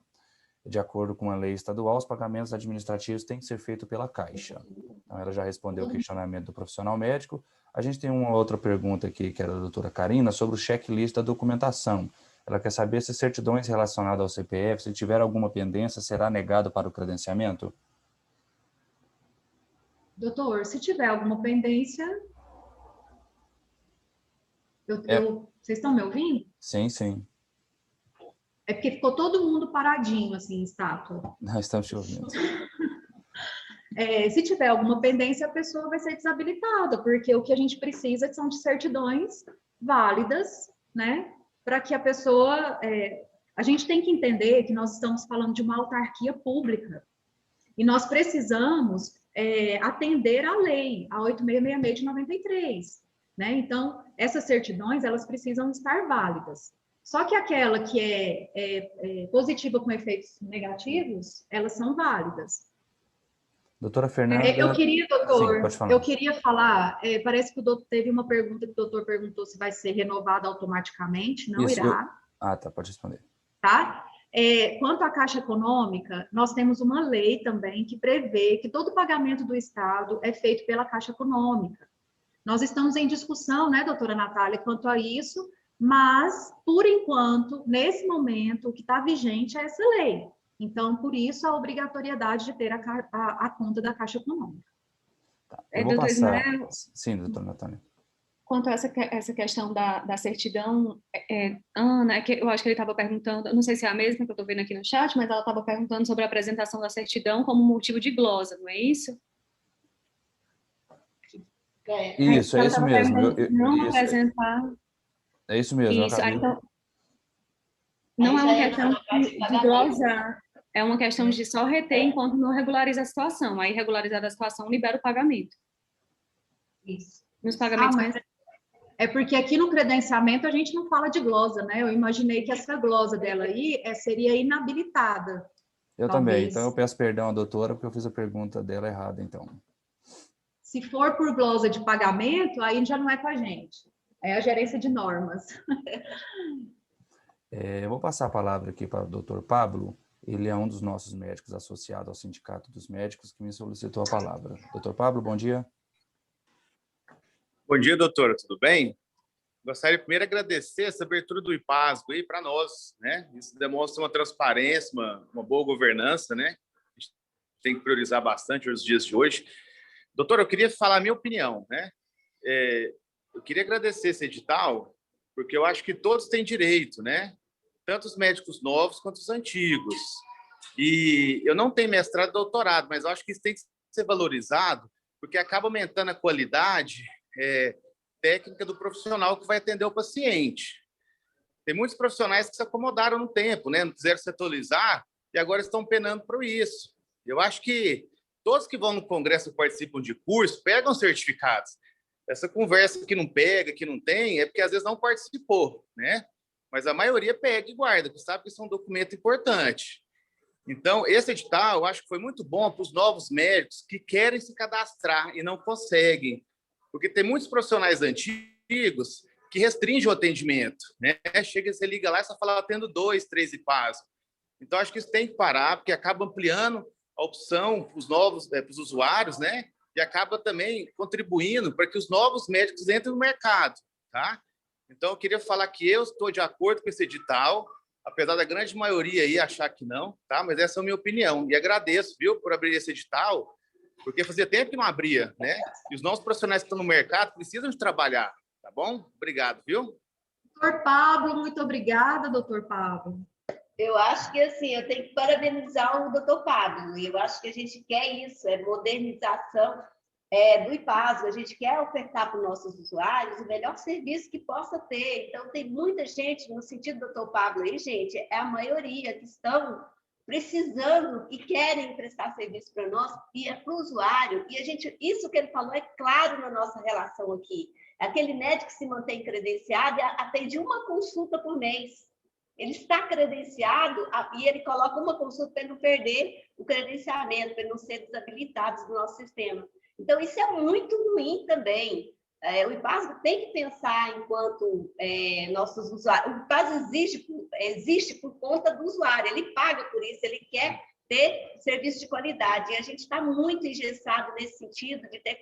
De acordo com a lei estadual, os pagamentos administrativos têm que ser feitos pela Caixa. Então, ela já respondeu o questionamento do profissional médico. A gente tem uma outra pergunta aqui, que era da doutora Karina, sobre o checklist da documentação. Ela quer saber se certidões relacionadas ao CPF, se tiver alguma pendência, será negado para o credenciamento? Doutor, se tiver alguma pendência... Vocês estão me ouvindo? Sim, sim. É porque ficou todo mundo paradinho, assim, em estátua. Nós estamos te ouvindo. Se tiver alguma pendência, a pessoa vai ser desabilitada, porque o que a gente precisa são de certidões válidas, né? Para que a pessoa... a gente tem que entender que nós estamos falando de uma autarquia pública e nós precisamos atender à lei, a 8666 de 93, né? Então, essas certidões, elas precisam estar válidas. Só que aquela que é positiva com efeitos negativos, elas são válidas. Doutora Fernanda... Eu queria, doutor, Sim, pode falar. eu queria falar, parece que o doutor teve uma pergunta que o doutor perguntou se vai ser renovada automaticamente, não Isso, irá. tá, pode responder. Tá? Quanto à Caixa Econômica, nós temos uma lei também que prevê que todo pagamento do Estado é feito pela Caixa Econômica. Nós estamos em discussão, né, doutora Natália, quanto a isso, Mas, por enquanto, nesse momento, o que está vigente é essa lei. Então, por isso, a obrigatoriedade de ter a conta da Caixa Econômica. Tá. Eu vou doutor passar... Ismael, Sim, doutora Natália. quanto a essa questão da certidão, Ana, que eu acho que ele estava perguntando, não sei se é a mesma que eu estou vendo aqui no chat, mas ela estava perguntando sobre a apresentação da certidão como motivo de glosa, não é isso? Isso, é Ela isso estava mesmo. perguntando não Isso, apresentar... é isso mesmo. Eu Isso, acabei... então, não é uma questão de pagamento. glosar, é uma questão de só reter enquanto não regulariza a situação. Aí, regularizada a situação, libera o pagamento. Isso. Nos pagamentos. Mas é porque aqui no credenciamento a gente não fala de glosa, né? Eu imaginei que essa glosa dela aí seria inabilitada. Eu Talvez. também. Então, eu peço perdão à doutora, porque eu fiz a pergunta dela errada, então. Se for por glosa de pagamento, aí já não é com a gente. É a gerência de normas. Eu vou passar a palavra aqui para o doutor Pablo. Ele é um dos nossos médicos associado ao Sindicato dos Médicos que me solicitou a palavra. Doutor Pablo, bom dia. Bom dia, doutora, tudo bem? Gostaria primeiro de agradecer essa abertura do IPASGO aí para nós, né? Isso demonstra uma transparência, uma boa governança, né? A gente tem que priorizar bastante nos dias de hoje. Doutora, eu queria falar a minha opinião, né? Eu queria agradecer esse edital, porque eu acho que todos têm direito, né? Tanto os médicos novos quanto os antigos. E eu não tenho mestrado e doutorado, mas eu acho que isso tem que ser valorizado, porque acaba aumentando a qualidade técnica do profissional que vai atender o paciente. Tem muitos profissionais que se acomodaram no tempo, né? Não quiseram se atualizar e agora estão penando por isso. Eu acho que todos que vão no congresso e participam de curso pegam certificados. Essa conversa que não pega, que não tem, é porque às vezes não participou, né? Mas a maioria pega e guarda, porque sabe que isso é um documento importante. Então, esse edital, eu acho que foi muito bom para os novos médicos que querem se cadastrar e não conseguem, porque tem muitos profissionais antigos que restringem o atendimento, né? Chega, você liga lá e só fala, atendo 2, 3 IPASGO. Então, acho que isso tem que parar, porque acaba ampliando a opção para os novos, para os usuários, né? E acaba também contribuindo para que os novos médicos entrem no mercado, tá? Então, eu queria falar que eu estou de acordo com esse edital, apesar da grande maioria aí achar que não, tá? Mas essa é a minha opinião. E agradeço, viu, por abrir esse edital, porque fazia tempo que não abria, né? E os novos profissionais que estão no mercado precisam de trabalhar, tá bom? Obrigado, viu? Doutor Pablo, muito obrigada, doutor Pablo. Eu acho que, assim, eu tenho que parabenizar o doutor Pablo. Eu acho que a gente quer isso, modernização do IPASGO. A gente quer ofertar para os nossos usuários o melhor serviço que possa ter. Então, tem muita gente, no sentido do doutor Pablo aí, gente, é a maioria que estão precisando e querem prestar serviço para nós e é para o usuário. E a gente, isso que ele falou é claro na nossa relação aqui. Aquele médico que se mantém credenciado atende uma consulta por mês. Ele está credenciado e ele coloca uma consulta para ele não perder o credenciamento, para ele não ser desabilitado do nosso sistema. Então, isso é muito ruim também. O IPASGO tem que pensar enquanto nossos usuários. O IPASGO existe por conta do usuário, ele paga por isso, ele quer ter serviço de qualidade. E a gente está muito engessado nesse sentido de ter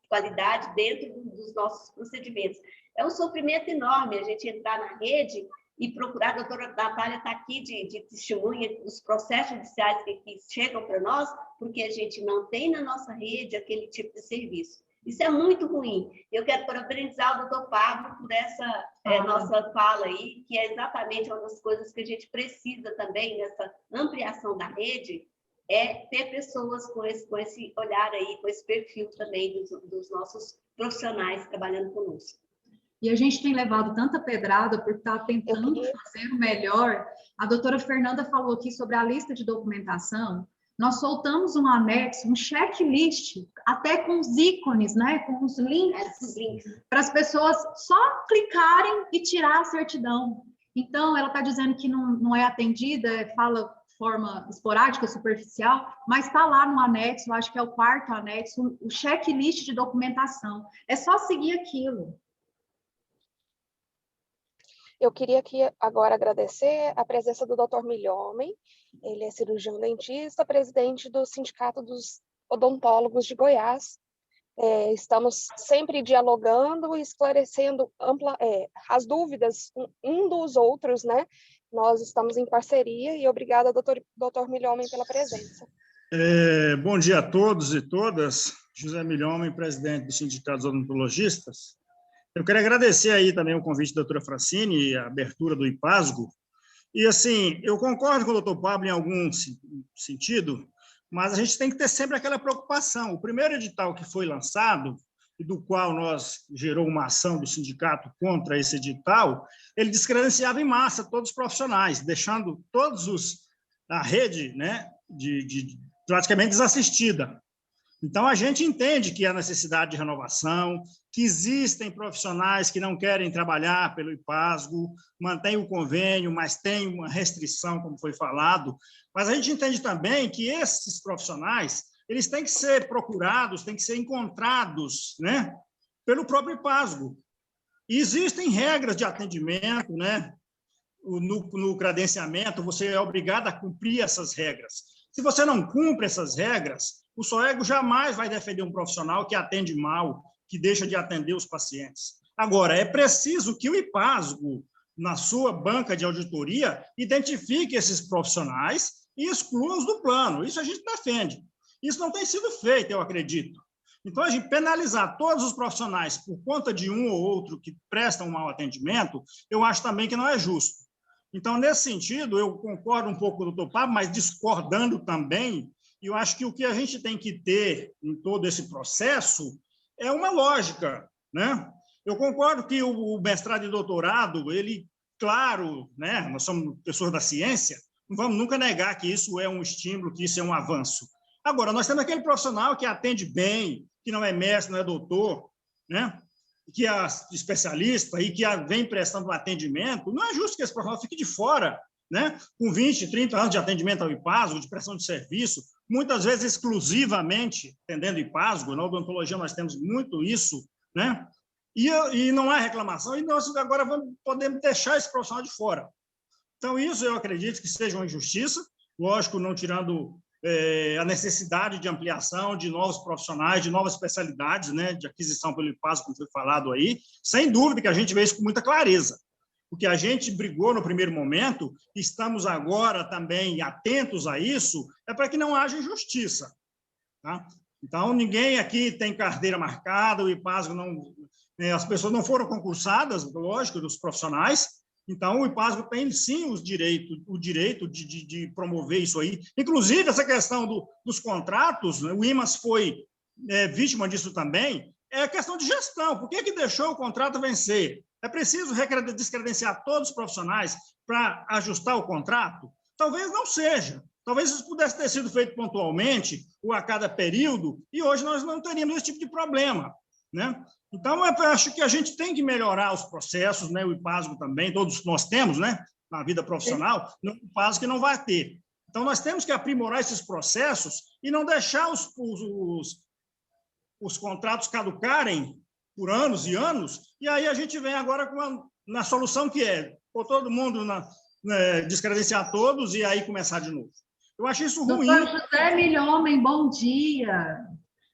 qualidade dentro dos nossos procedimentos. É um sofrimento enorme a gente entrar na rede e procurar, a doutora Natália está aqui de testemunha dos processos judiciais que chegam para nós, porque a gente não tem na nossa rede aquele tipo de serviço. Isso é muito ruim. Eu quero parabenizar o doutor Pablo por essa nossa fala aí, que é exatamente uma das coisas que a gente precisa também nessa ampliação da rede, é ter pessoas com esse olhar aí, com esse perfil também dos nossos profissionais trabalhando conosco. E a gente tem levado tanta pedrada por estar tentando fazer o melhor. A doutora Fernanda falou aqui sobre a lista de documentação. Nós soltamos um anexo, um checklist, até com os ícones, né? Com os links, para as pessoas só clicarem e tirar a certidão. Então, ela está dizendo que não é atendida, fala de forma esporádica, superficial, mas está lá no anexo, acho que é o 4º anexo, o checklist de documentação. É só seguir aquilo. Eu queria aqui agora agradecer a presença do Dr. Milhomem, ele é cirurgião dentista, presidente do Sindicato dos Odontólogos de Goiás, Estamos sempre dialogando e esclarecendo as dúvidas um dos outros, né? Nós estamos em parceria e obrigada, doutor Milhomem, pela presença. Bom dia a todos e todas. José Milhomem, presidente do Sindicato dos Odontologistas. Eu quero agradecer aí também o convite da doutora Francine e a abertura do IPASGO. E, assim, eu concordo com o doutor Pablo em algum sentido, mas a gente tem que ter sempre aquela preocupação. O primeiro edital que foi lançado, e do qual nós gerou uma ação do sindicato contra esse edital, ele descredenciava em massa todos os profissionais, deixando a rede, né, praticamente desassistida. Então, a gente entende que há necessidade de renovação, que existem profissionais que não querem trabalhar pelo IPASGO, mantém o convênio, mas tem uma restrição, como foi falado. Mas a gente entende também que esses profissionais, eles têm que ser procurados, têm que ser encontrados, né, pelo próprio IPASGO. E existem regras de atendimento, né, no credenciamento, você é obrigado a cumprir essas regras. Se você não cumpre essas regras, o SOEGO jamais vai defender um profissional que atende mal, que deixa de atender os pacientes. Agora, é preciso que o IPASGO, na sua banca de auditoria, identifique esses profissionais e exclua-os do plano. Isso a gente defende. Isso não tem sido feito, eu acredito. Então, a gente penalizar todos os profissionais por conta de um ou outro que prestam um mau atendimento, eu acho também que não é justo. Então, nesse sentido, eu concordo um pouco com o doutor Pablo, mas discordando também. E eu acho que o que a gente tem que ter em todo esse processo é uma lógica, né? Eu concordo que o mestrado e doutorado, ele, claro, né? Nós somos pessoas da ciência, não vamos nunca negar que isso é um estímulo, que isso é um avanço. Agora, nós temos aquele profissional que atende bem, que não é mestre, não é doutor, né? Que é especialista e que vem prestando atendimento. Não é justo que esse profissional fique de fora, né? Com 20, 30 anos de atendimento ao IPASGO, de prestação de serviço, muitas vezes exclusivamente atendendo IPASGO. Na odontologia nós temos muito isso, né? E não há reclamação, e nós agora podemos deixar esse profissional de fora. Então, isso eu acredito que seja uma injustiça, lógico, não tirando a necessidade de ampliação de novos profissionais, de novas especialidades, né, de aquisição pelo IPASGO, como foi falado aí, sem dúvida que a gente vê isso com muita clareza. O que a gente brigou no primeiro momento, estamos agora também atentos a isso, é para que não haja injustiça. Tá? Então, ninguém aqui tem carteira marcada, o IPASGO não... as pessoas não foram concursadas, lógico, dos profissionais, então o IPASGO tem, sim, o direito de promover isso aí. Inclusive, essa questão dos contratos, né, o IMAS foi vítima disso também, é a questão de gestão. Por que deixou o contrato vencer? É preciso descredenciar todos os profissionais para ajustar o contrato? Talvez não seja. Talvez isso pudesse ter sido feito pontualmente ou a cada período, e hoje nós não teríamos esse tipo de problema, né? Então, eu acho que a gente tem que melhorar os processos, né? O IPASGO também, todos nós temos, né? Na vida profissional, no IPASGO que não vai ter. Então, nós temos que aprimorar esses processos e não deixar os contratos caducarem por anos e anos, e aí a gente vem agora na solução que é pôr todo mundo, descredenciar todos e aí começar de novo. Eu acho isso ruim. Doutor José Milhomem, bom dia.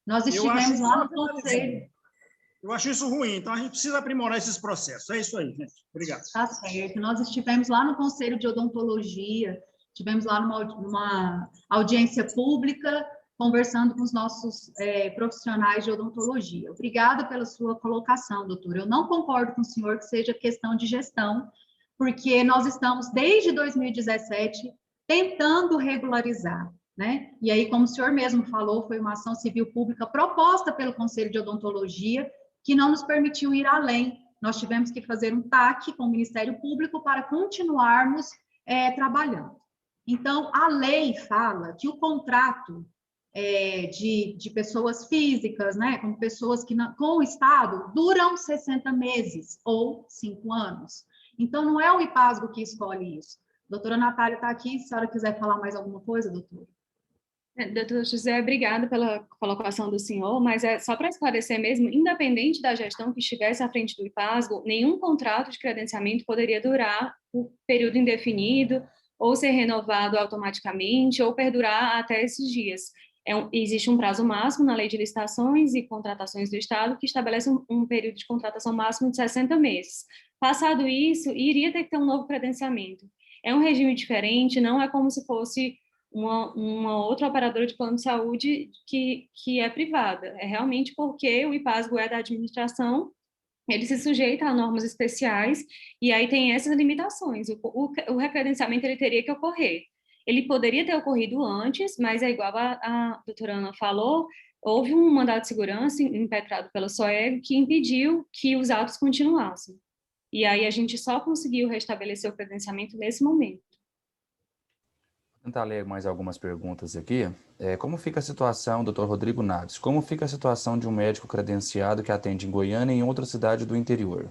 Nós estivemos lá no conselho. Eu acho isso ruim, então a gente precisa aprimorar esses processos. É isso aí, gente. Obrigado. Tá certo. Nós estivemos lá no Conselho de Odontologia, estivemos lá numa audiência pública, conversando com os nossos profissionais de odontologia. Obrigada pela sua colocação, doutor. Eu não concordo com o senhor que seja questão de gestão, porque nós estamos, desde 2017, tentando regularizar, né? E aí, como o senhor mesmo falou, foi uma ação civil pública proposta pelo Conselho de Odontologia, que não nos permitiu ir além. Nós tivemos que fazer um TAC com o Ministério Público para continuarmos trabalhando. Então, a lei fala que o contrato de pessoas físicas, né, com pessoas com o Estado, duram 60 meses ou 5 anos. Então, não é o IPASGO que escolhe isso. A doutora Natália está aqui, se a senhora quiser falar mais alguma coisa, doutora. Doutor José, obrigada pela colocação do senhor, mas só para esclarecer mesmo, independente da gestão que estivesse à frente do IPASGO, nenhum contrato de credenciamento poderia durar por período indefinido, ou ser renovado automaticamente, ou perdurar até esses dias. Existe um prazo máximo na Lei de Licitações e Contratações do Estado que estabelece um período de contratação máximo de 60 meses. Passado isso, iria ter que ter um novo credenciamento. É um regime diferente, não é como se fosse uma outra operadora de plano de saúde que é privada. É realmente porque o IPASGO é da administração, ele se sujeita a normas especiais, e aí tem essas limitações. O recredenciamento ele teria que ocorrer. Ele poderia ter ocorrido antes, mas é igual a doutora Ana falou, houve um mandado de segurança impetrado pela SOEG que impediu que os atos continuassem. E aí a gente só conseguiu restabelecer o credenciamento nesse momento. Vou tentar ler mais algumas perguntas aqui. Como fica a situação, doutor Rodrigo Naves, como fica a situação de um médico credenciado que atende em Goiânia e em outra cidade do interior?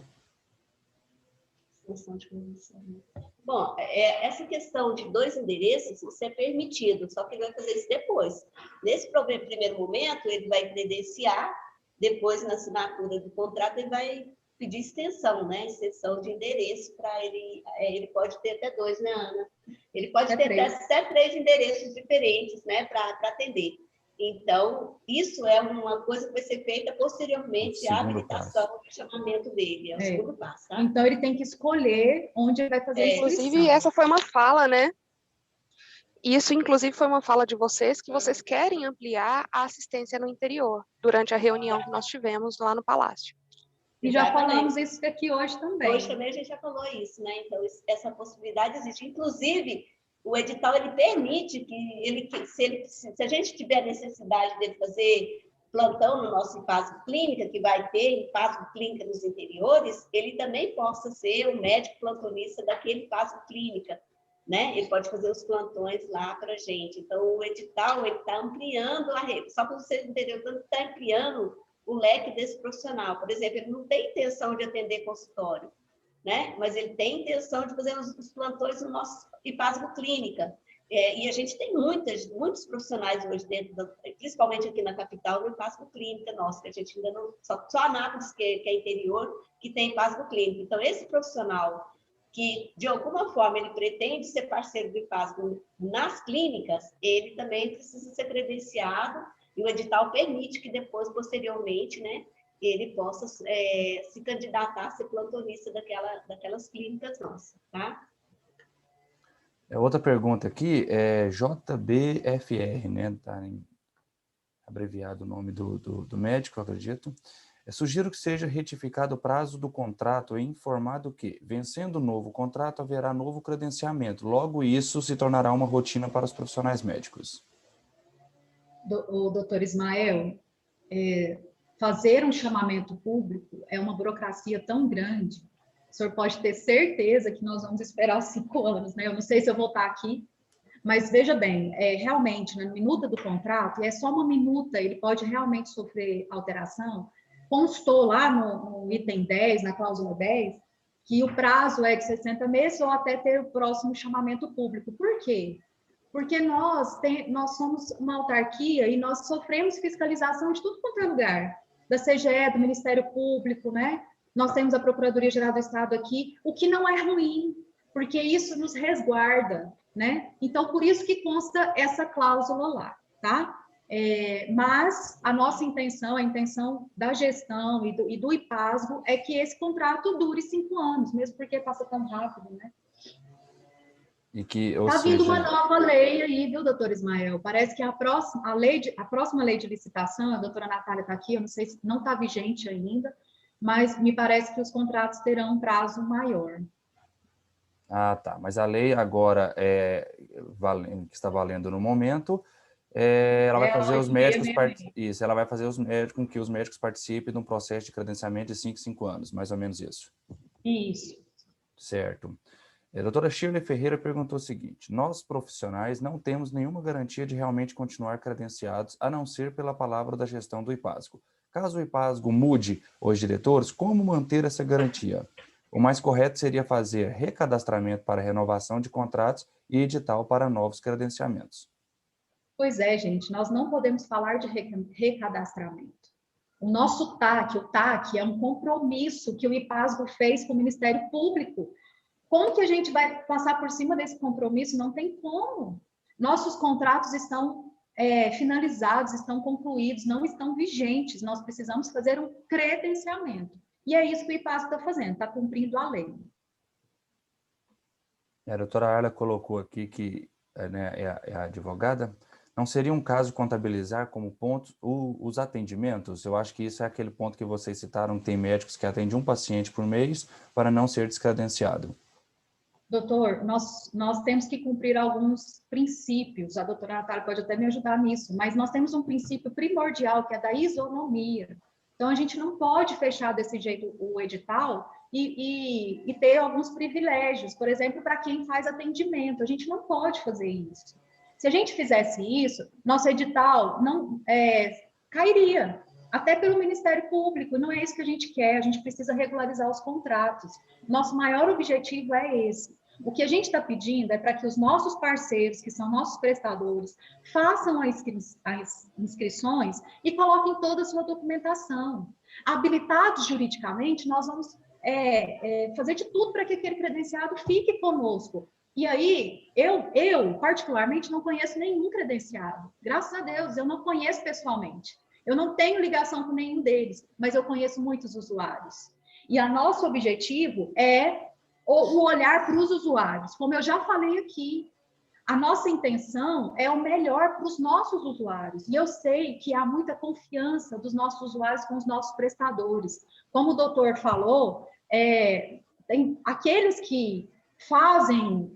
Bom, essa questão de 2 endereços, isso é permitido, só que ele vai fazer isso depois. Nesse primeiro momento, ele vai credenciar, depois, na assinatura do contrato, ele vai pedir extensão, né? Extensão de endereço para ele. Ele pode ter até 2, né, Ana? Ele pode ter até 3 endereços diferentes, né, para atender. Então, isso é uma coisa que vai ser feita posteriormente à habilitação do chamamento dele. É o segundo passo, tá? Então, ele tem que escolher onde ele vai fazer a inscrição. Inclusive, essa foi uma fala, né? Isso, inclusive, foi uma fala de vocês, que vocês querem ampliar a assistência no interior, durante a reunião que nós tivemos lá no Palácio. E já falamos isso aqui hoje também. Hoje também a gente já falou isso, né? Então, essa possibilidade existe. Inclusive, o edital, ele permite que se a gente tiver necessidade de fazer plantão no nosso IPASGO Clínica, que vai ter IPASGO Clínica nos interiores, ele também possa ser o médico plantonista daquele IPASGO Clínica, né? Ele pode fazer os plantões lá para a gente. Então, o edital, ele está ampliando a rede. Só para vocês entenderem, ele está ampliando o leque desse profissional. Por exemplo, ele não tem intenção de atender consultório, né? Mas ele tem intenção de fazer os plantões no nosso IPASGO Clínica. E a gente tem muitos profissionais hoje dentro, principalmente aqui na capital, no IPASGO Clínica nosso, que a gente ainda não... Só Anápolis, que é interior, que tem IPASGO Clínica. Então, esse profissional que, de alguma forma, ele pretende ser parceiro do IPASGO nas clínicas, ele também precisa ser credenciado, e o edital permite que depois, posteriormente, né, ele possa se candidatar a ser plantonista daquelas clínicas nossas, tá? Outra pergunta aqui é JBFR, né? Tá abreviado o nome do médico, eu acredito. Sugiro que seja retificado o prazo do contrato e informado que, vencendo o novo contrato, haverá novo credenciamento. Logo, isso se tornará uma rotina para os profissionais médicos. O doutor Ismael, fazer um chamamento público é uma burocracia tão grande. O senhor pode ter certeza que nós vamos esperar 5 anos, né? Eu não sei se eu vou estar aqui, mas veja bem, realmente, na minuta do contrato, e é só uma minuta, ele pode realmente sofrer alteração. Constou lá no item 10, na cláusula 10, que o prazo é de 60 meses ou até ter o próximo chamamento público. Por quê? Porque nós somos uma autarquia e nós sofremos fiscalização de tudo quanto é lugar, da CGE, do Ministério Público, né? Nós temos a Procuradoria-Geral do Estado aqui, o que não é ruim, porque isso nos resguarda, né? Então, por isso que consta essa cláusula lá, tá? Mas a nossa intenção, a intenção da gestão e do IPASGO é que esse contrato dure 5 anos, mesmo porque passa tão rápido, né? Está vindo uma nova lei aí, viu, doutor Ismael? Parece que a próxima lei de licitação, a doutora Natália está aqui, eu não sei se não está vigente ainda, mas me parece que os contratos terão um prazo maior. Ah, tá. Mas a lei agora que está valendo no momento, ela vai fazer os médicos isso, ela vai fazer com que os médicos participem de um processo de credenciamento de 5 anos, mais ou menos isso. Isso. Certo. A doutora Shirley Ferreira perguntou o seguinte: nós, profissionais, não temos nenhuma garantia de realmente continuar credenciados, a não ser pela palavra da gestão do IPASGO. Caso o IPASGO mude os diretores, como manter essa garantia? O mais correto seria fazer recadastramento para renovação de contratos e edital para novos credenciamentos. Pois é, gente, nós não podemos falar de recadastramento. O nosso TAC, o TAC, é um compromisso que o IPASGO fez com o Ministério Público. Como que a gente vai passar por cima desse compromisso? Não tem como. Nossos contratos estão finalizados, estão concluídos, não estão vigentes. Nós precisamos fazer um credenciamento. E é isso que o IPASGO está fazendo, está cumprindo a lei. A doutora Arla colocou aqui que né, é a advogada. Não seria um caso contabilizar como pontos os atendimentos? Eu acho que isso é aquele ponto que vocês citaram, tem médicos que atendem um paciente por mês para não ser descredenciado. Doutor, nós temos que cumprir alguns princípios, a doutora Natália pode até me ajudar nisso, mas nós temos um princípio primordial, que é da isonomia. Então, a gente não pode fechar desse jeito o edital e ter alguns privilégios, por exemplo, para quem faz atendimento. A gente não pode fazer isso. Se a gente fizesse isso, nosso edital não cairia, até pelo Ministério Público, não é isso que a gente quer, a gente precisa regularizar os contratos. Nosso maior objetivo é esse. O que a gente está pedindo é para que os nossos parceiros, que são nossos prestadores, façam as inscrições e coloquem toda a sua documentação. Habilitados juridicamente, nós vamos fazer de tudo para que aquele credenciado fique conosco. E aí, eu particularmente não conheço nenhum credenciado. Graças a Deus, eu não conheço pessoalmente. Eu não tenho ligação com nenhum deles, mas eu conheço muitos usuários. E o nosso objetivo é o olhar para os usuários. Como eu já falei aqui, a nossa intenção é o melhor para os nossos usuários. E eu sei que há muita confiança dos nossos usuários com os nossos prestadores. Como o doutor falou, tem aqueles que fazem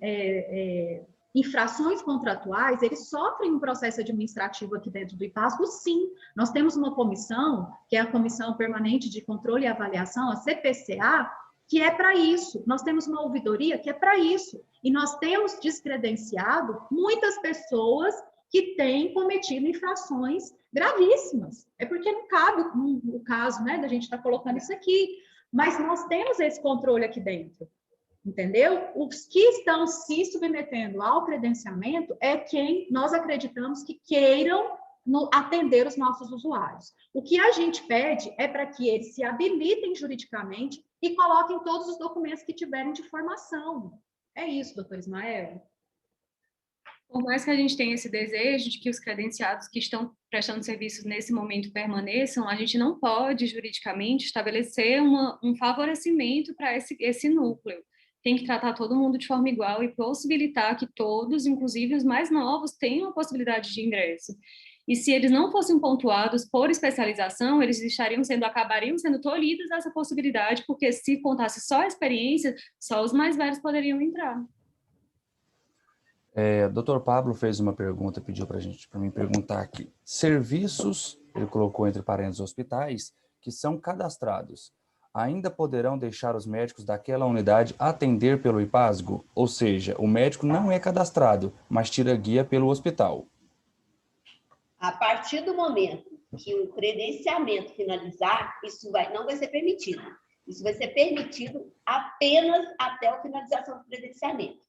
infrações contratuais, eles sofrem um processo administrativo aqui dentro do IPASGO, sim. Nós temos uma comissão, que é a Comissão Permanente de Controle e Avaliação, a CPCA, que é para isso. Nós temos uma ouvidoria que é para isso. E nós temos descredenciado muitas pessoas que têm cometido infrações gravíssimas. É porque não cabe o caso, né, da gente estar colocando isso aqui. Mas nós temos esse controle aqui dentro. Entendeu? Os que estão se submetendo ao credenciamento é quem nós acreditamos que queiram atender os nossos usuários. O que a gente pede é para que eles se habilitem juridicamente e coloquem todos os documentos que tiverem de formação. É isso, doutor Ismael. Por mais que a gente tenha esse desejo de que os credenciados que estão prestando serviços nesse momento permaneçam, a gente não pode, juridicamente, estabelecer um favorecimento para esse núcleo. Tem que tratar todo mundo de forma igual e possibilitar que todos, inclusive os mais novos, tenham a possibilidade de ingresso. E se eles não fossem pontuados por especialização, eles acabariam sendo tolhidos dessa possibilidade, porque se contasse só a experiência, só os mais velhos poderiam entrar. Dr. Pablo fez uma pergunta, pediu para mim perguntar aqui. Serviços, ele colocou entre parênteses hospitais, que são cadastrados, ainda poderão deixar os médicos daquela unidade atender pelo IPASGO? Ou seja, o médico não é cadastrado, mas tira guia pelo hospital. A partir do momento que o credenciamento finalizar, isso não vai ser permitido. Isso vai ser permitido apenas até a finalização do credenciamento.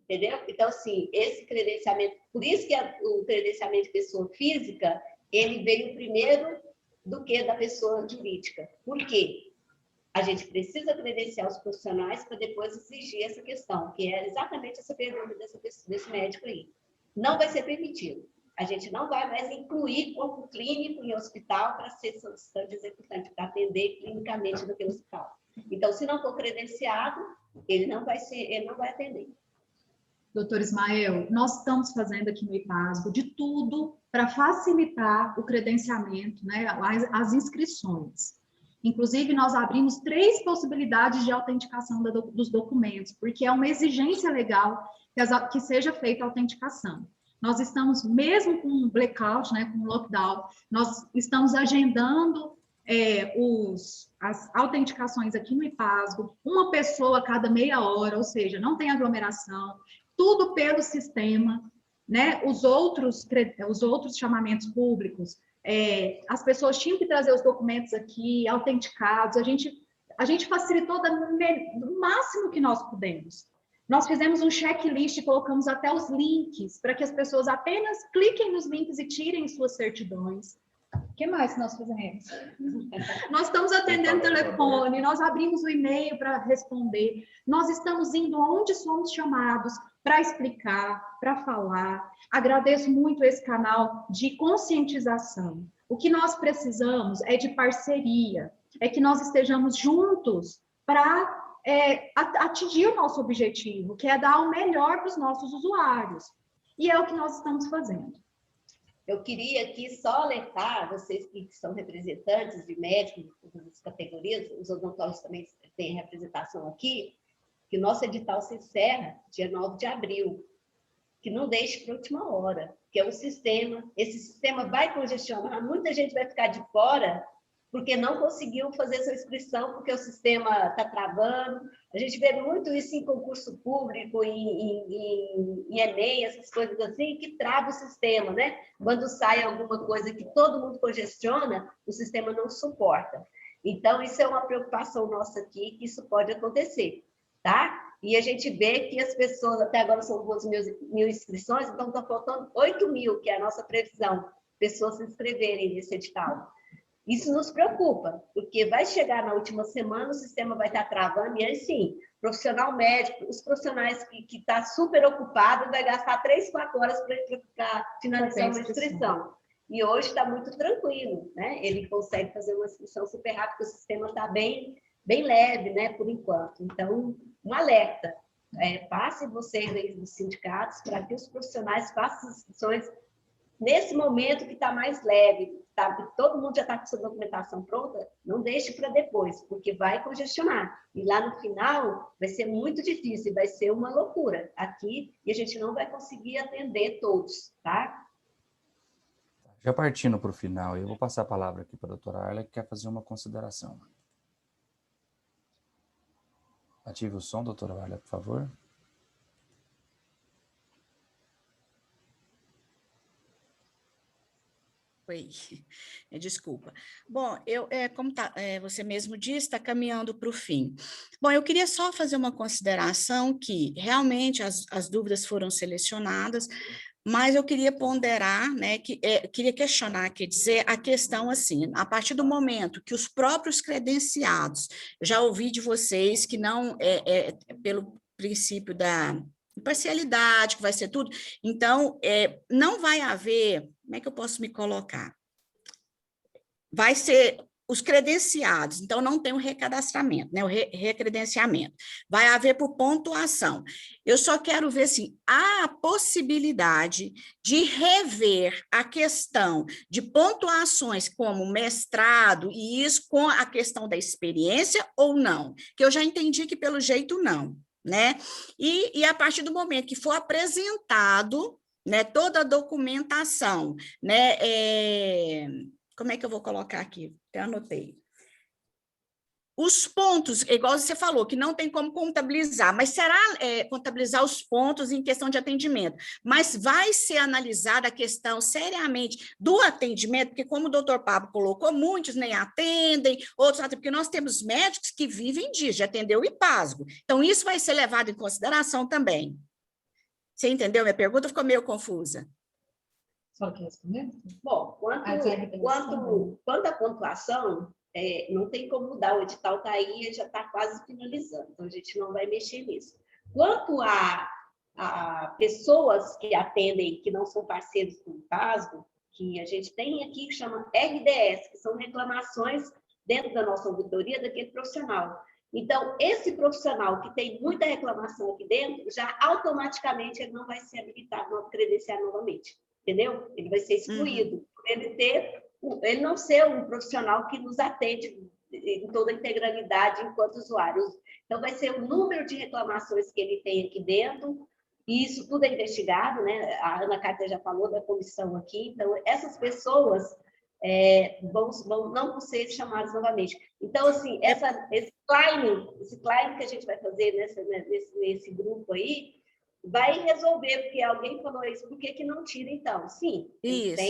Entendeu? Então, assim, esse credenciamento, por isso que o credenciamento de pessoa física, ele veio primeiro do que da pessoa jurídica. Por quê? A gente precisa credenciar os profissionais para depois exigir essa questão, que é exatamente essa pergunta desse médico aí. Não vai ser permitido. A gente não vai mais incluir corpo clínico em hospital para ser solicitante executante, para atender clinicamente naquele hospital. Então, se não for credenciado, ele não vai atender. Doutor Ismael, nós estamos fazendo aqui no IPASGO de tudo para facilitar o credenciamento, né, as inscrições. Inclusive, nós abrimos 3 possibilidades de autenticação dos documentos, porque é uma exigência legal que seja feita a autenticação. Nós estamos, mesmo com um blackout, né, com um lockdown, nós estamos agendando as autenticações aqui no IPASGO, uma pessoa a cada meia hora, ou seja, não tem aglomeração, tudo pelo sistema, né? Os outros chamamentos públicos, as pessoas tinham que trazer os documentos aqui, autenticados, a gente facilitou do máximo que nós pudemos. Nós fizemos um checklist e colocamos até os links, para que as pessoas apenas cliquem nos links e tirem suas certidões. O que mais nós fizemos? Nós estamos atendendo telefone, nós abrimos o e-mail para responder, nós estamos indo onde somos chamados, para explicar, para falar. Agradeço muito esse canal de conscientização. O que nós precisamos é de parceria, é que nós estejamos juntos para atingir o nosso objetivo, que é dar o melhor para os nossos usuários. E é o que nós estamos fazendo. Eu queria aqui só alertar vocês que são representantes de médicos das categorias, os odontólogos também têm representação aqui, que o nosso edital se encerra dia 9 de abril, que não deixe para a última hora, que é um sistema, esse sistema vai congestionar, muita gente vai ficar de fora porque não conseguiu fazer sua inscrição, porque o sistema está travando. A gente vê muito isso em concurso público, em Enem, essas coisas assim, que trava o sistema, né? Quando sai alguma coisa que todo mundo congestiona, o sistema não suporta. Então, isso é uma preocupação nossa aqui, que isso pode acontecer, tá? E a gente vê que as pessoas, até agora são 2.000 inscrições, então está faltando 8.000, que é a nossa previsão, pessoas se inscreverem nesse edital. Isso nos preocupa, porque vai chegar na última semana, o sistema vai estar travando, e aí sim, profissional médico, os profissionais que está super ocupado, vai gastar 3, 4 horas para finalizar uma inscrição. E hoje está muito tranquilo, né? Ele consegue fazer uma inscrição super rápida, porque o sistema está bem leve, né, por enquanto. Então, um alerta. Passem vocês aí dos sindicatos para que os profissionais façam as inscrições nesse momento que está mais leve, tá? Todo mundo já está com sua documentação pronta, não deixe para depois, porque vai congestionar. E lá no final vai ser muito difícil, vai ser uma loucura aqui, e a gente não vai conseguir atender todos, tá? Já partindo para o final, eu vou passar a palavra aqui para a doutora Arla, que quer fazer uma consideração. Ative o som, doutora Arla, por favor. Oi, desculpa. Bom, como você mesmo disse, está caminhando para o fim. Bom, eu queria só fazer uma consideração que realmente as dúvidas foram selecionadas, mas eu queria ponderar, né, queria questionar, quer dizer, a questão assim, a partir do momento que os próprios credenciados, já ouvi de vocês que não pelo princípio da imparcialidade, que vai ser tudo, então, não vai haver, como é que eu posso me colocar? Vai ser os credenciados, então não tem o recadastramento, né, o recredenciamento. Vai haver por pontuação. Eu só quero ver, assim, há a possibilidade de rever a questão de pontuações como mestrado e isso com a questão da experiência ou não? Que eu já entendi que pelo jeito não, né? E a partir do momento que for apresentado, né, toda a documentação, né, como é que eu vou colocar aqui? Até anotei. Os pontos, igual você falou, que não tem como contabilizar, mas será contabilizar os pontos em questão de atendimento, mas vai ser analisada a questão seriamente do atendimento, porque como o doutor Pablo colocou, muitos nem atendem, outros atendem, porque nós temos médicos que vivem disso, de atender o IPASGO. Então, isso vai ser levado em consideração também. Você entendeu? Minha pergunta ficou meio confusa. Só quer responder? Bom, quanto à pontuação, não tem como mudar, o edital está aí e já está quase finalizando, então a gente não vai mexer nisso. Quanto a pessoas que atendem, que não são parceiros do IPASGO, que a gente tem aqui que chama RDS, que são reclamações dentro da nossa auditoria daquele profissional. Então, esse profissional que tem muita reclamação aqui dentro, já automaticamente ele não vai ser habilitado a credenciar novamente. Entendeu? Ele vai ser excluído, por ele não ser um profissional que nos atende em toda a integralidade enquanto usuário. Então, vai ser o número de reclamações que ele tem aqui dentro, e isso tudo é investigado, né? A Ana Cártia já falou da comissão aqui, então, essas pessoas não ser chamadas novamente. Então, assim, esse climbing que a gente vai fazer nesse grupo aí, vai resolver, porque alguém falou isso, por que não tira, então? Sim. Isso.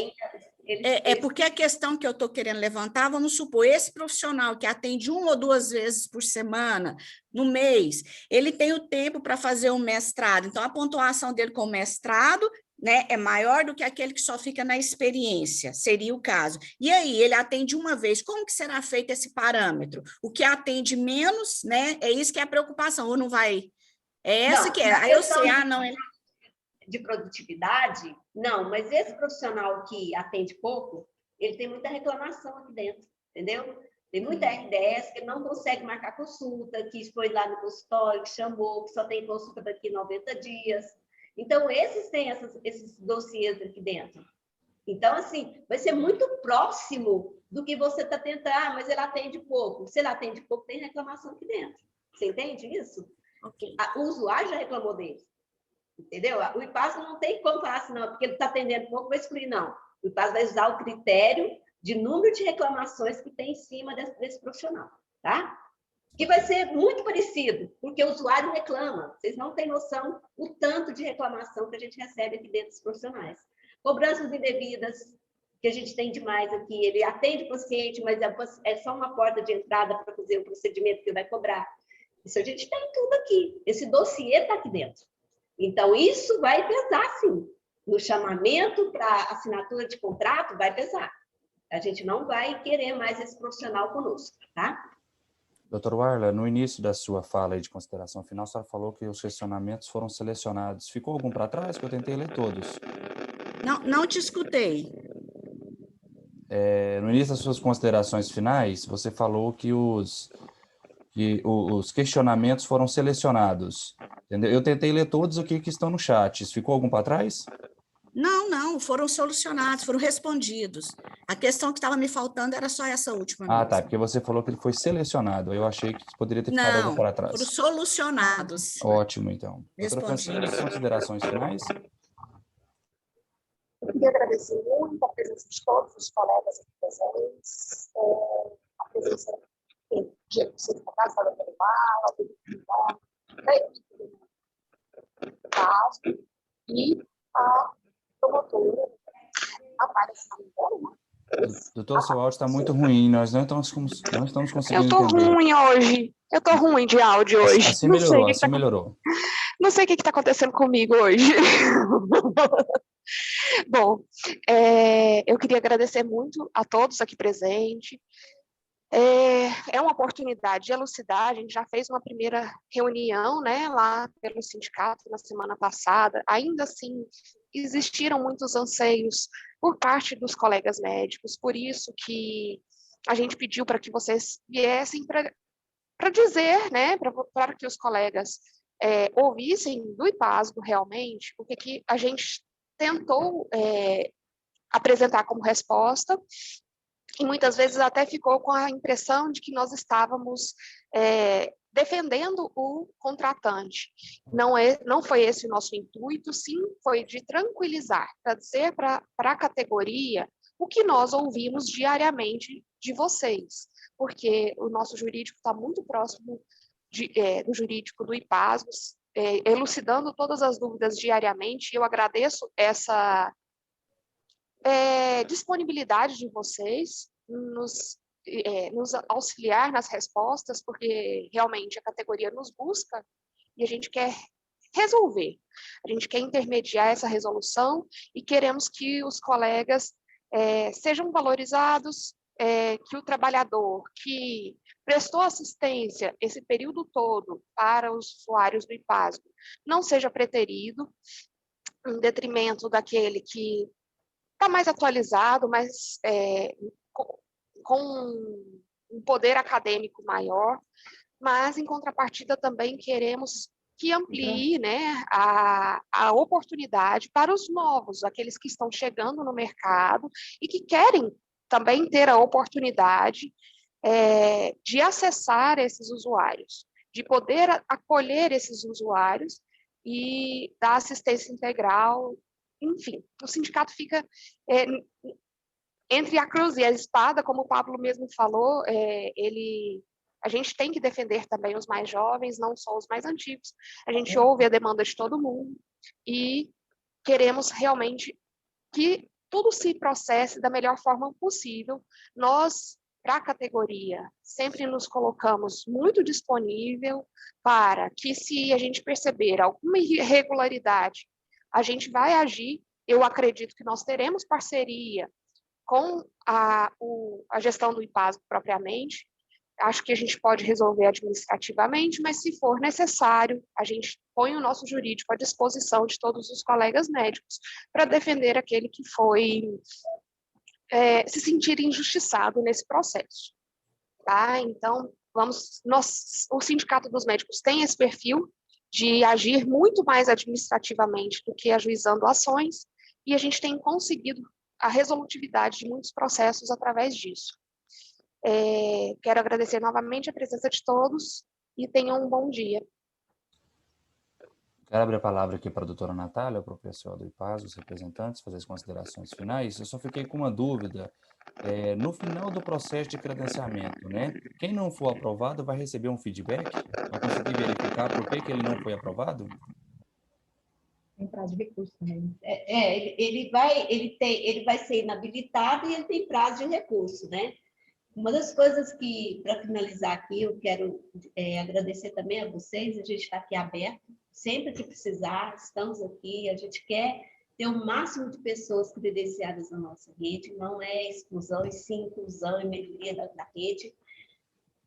Porque a questão que eu estou querendo levantar, vamos supor, esse profissional que atende 1 ou 2 vezes por semana, no mês, ele tem o tempo para fazer um mestrado, então a pontuação dele com mestrado, né, é maior do que aquele que só fica na experiência, seria o caso. E aí, ele atende uma vez, como que será feito esse parâmetro? O que atende menos, né, é isso que é a preocupação, ou não vai... É essa Não, que é. na Aí eu questão sei, não, de produtividade, não, mas esse profissional que atende pouco, ele tem muita reclamação aqui dentro, entendeu? Tem muita RDS que não consegue marcar consulta, que foi lá no consultório, que chamou, que só tem consulta daqui 90 dias. Então, esses têm esses dossiês aqui dentro. Então, assim, vai ser muito próximo do que você está tentando, mas ele atende pouco. Se ele atende pouco, tem reclamação aqui dentro. Você entende isso? Ok. O usuário já reclamou dele. Entendeu? O IPASGO não tem como falar assim, não, porque ele está atendendo pouco, vai excluir, não. O IPASGO vai usar o critério de número de reclamações que tem em cima desse profissional, tá? Que vai ser muito parecido, porque o usuário reclama. Vocês não têm noção o tanto de reclamação que a gente recebe aqui dentro dos profissionais. Cobranças indevidas, que a gente tem demais aqui. Ele atende o paciente, mas é só uma porta de entrada para fazer o procedimento que ele vai cobrar. Isso a gente tem tudo aqui. Esse dossiê está aqui dentro. Então, isso vai pesar, sim. No chamamento para assinatura de contrato, vai pesar. A gente não vai querer mais esse profissional conosco, tá? Doutor Warla, no início da sua fala aí de consideração final, a senhora falou que os questionamentos foram selecionados. Ficou algum para trás? Que eu tentei ler todos. Não te escutei. No início das suas considerações finais, você falou que os questionamentos foram selecionados. Entendeu? Eu tentei ler todos aqui que estão no chat. Ficou algum para trás? Não, foram solucionados, foram respondidos. A questão que estava me faltando era só essa última mesmo. Tá, porque você falou que ele foi selecionado. Eu achei que poderia ter ficado algum para trás. Foram solucionados. Ótimo, então. Doutora Francine, considerações finais? Eu queria agradecer muito a presença de todos os colegas aqui presentes, a presença de advogados da doutora Mala, da equipe do caso, e a promotora, a Maria Santana. Doutor, seu áudio está muito ruim, nós não estamos conseguindo entender. Eu tô ruim hoje, eu tô ruim de áudio hoje. Assim melhorou, Não sei o que está acontecendo comigo hoje. Bom, eu queria agradecer muito a todos aqui presentes. É uma oportunidade de elucidar. A gente já fez uma primeira reunião, né, lá pelo sindicato na semana passada. Ainda assim, existiram muitos anseios por parte dos colegas médicos, por isso que a gente pediu para que vocês viessem para dizer, né, para que os colegas ouvissem do IPASGO realmente o que a gente tentou apresentar como resposta, e muitas vezes até ficou com a impressão de que nós estávamos defendendo o contratante. Não foi esse o nosso intuito, sim, foi de tranquilizar, trazer para a categoria o que nós ouvimos diariamente de vocês, porque o nosso jurídico está muito próximo do jurídico do IPASGO, elucidando todas as dúvidas diariamente, e eu agradeço essa disponibilidade de vocês nos auxiliar nas respostas, porque realmente a categoria nos busca e a gente quer resolver, a gente quer intermediar essa resolução e queremos que os colegas sejam valorizados, que o trabalhador que prestou assistência esse período todo para os usuários do IPASGO não seja preterido em detrimento daquele que está mais atualizado, mas com um poder acadêmico maior, mas, em contrapartida, também queremos que amplie, né, a oportunidade para os novos, aqueles que estão chegando no mercado e que querem também ter a oportunidade de acessar esses usuários, de poder acolher esses usuários e dar assistência integral. Enfim, o sindicato fica entre a cruz e a espada, como o Pablo mesmo falou, a gente tem que defender também os mais jovens, não só os mais antigos. A gente ouve a demanda de todo mundo e queremos realmente que tudo se processe da melhor forma possível. Nós, para a categoria, sempre nos colocamos muito disponível para que, se a gente perceber alguma irregularidade, a gente vai agir. Eu acredito que nós teremos parceria com a gestão do IPASGO propriamente, Acho que a gente pode resolver administrativamente, mas se for necessário, a gente põe o nosso jurídico à disposição de todos os colegas médicos para defender aquele que foi se sentir injustiçado nesse processo. Tá? Então, o Sindicato dos Médicos tem esse perfil de agir muito mais administrativamente do que ajuizando ações, e a gente tem conseguido a resolutividade de muitos processos através disso. Quero agradecer novamente a presença de todos e tenham um bom dia. Quero abrir a palavra aqui para a doutora Natália, para o pessoal do IPASGO, os representantes, fazer as considerações finais. Eu só fiquei com uma dúvida. No final do processo de credenciamento, né? Quem não for aprovado vai receber um feedback? Vai conseguir verificar por que ele não foi aprovado? Tem prazo de recurso também. Ele vai ser inabilitado e ele tem prazo de recurso, né? Uma das coisas que, para finalizar aqui, eu quero agradecer também a vocês, a gente está aqui aberto, sempre que precisar, estamos aqui, a gente quer ter o máximo de pessoas credenciadas na nossa rede, não é exclusão, e sim inclusão e melhoria da rede.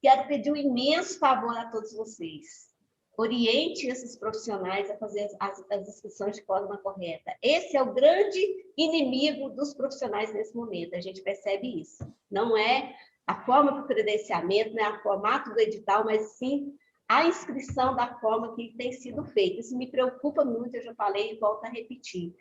Quero pedir um imenso favor a todos vocês. Oriente esses profissionais a fazer as inscrições de forma correta. Esse é o grande inimigo dos profissionais nesse momento, a gente percebe isso. Não é a forma do credenciamento, não é o formato do edital, mas sim a inscrição da forma que tem sido feita. Isso me preocupa muito, eu já falei e volto a repetir.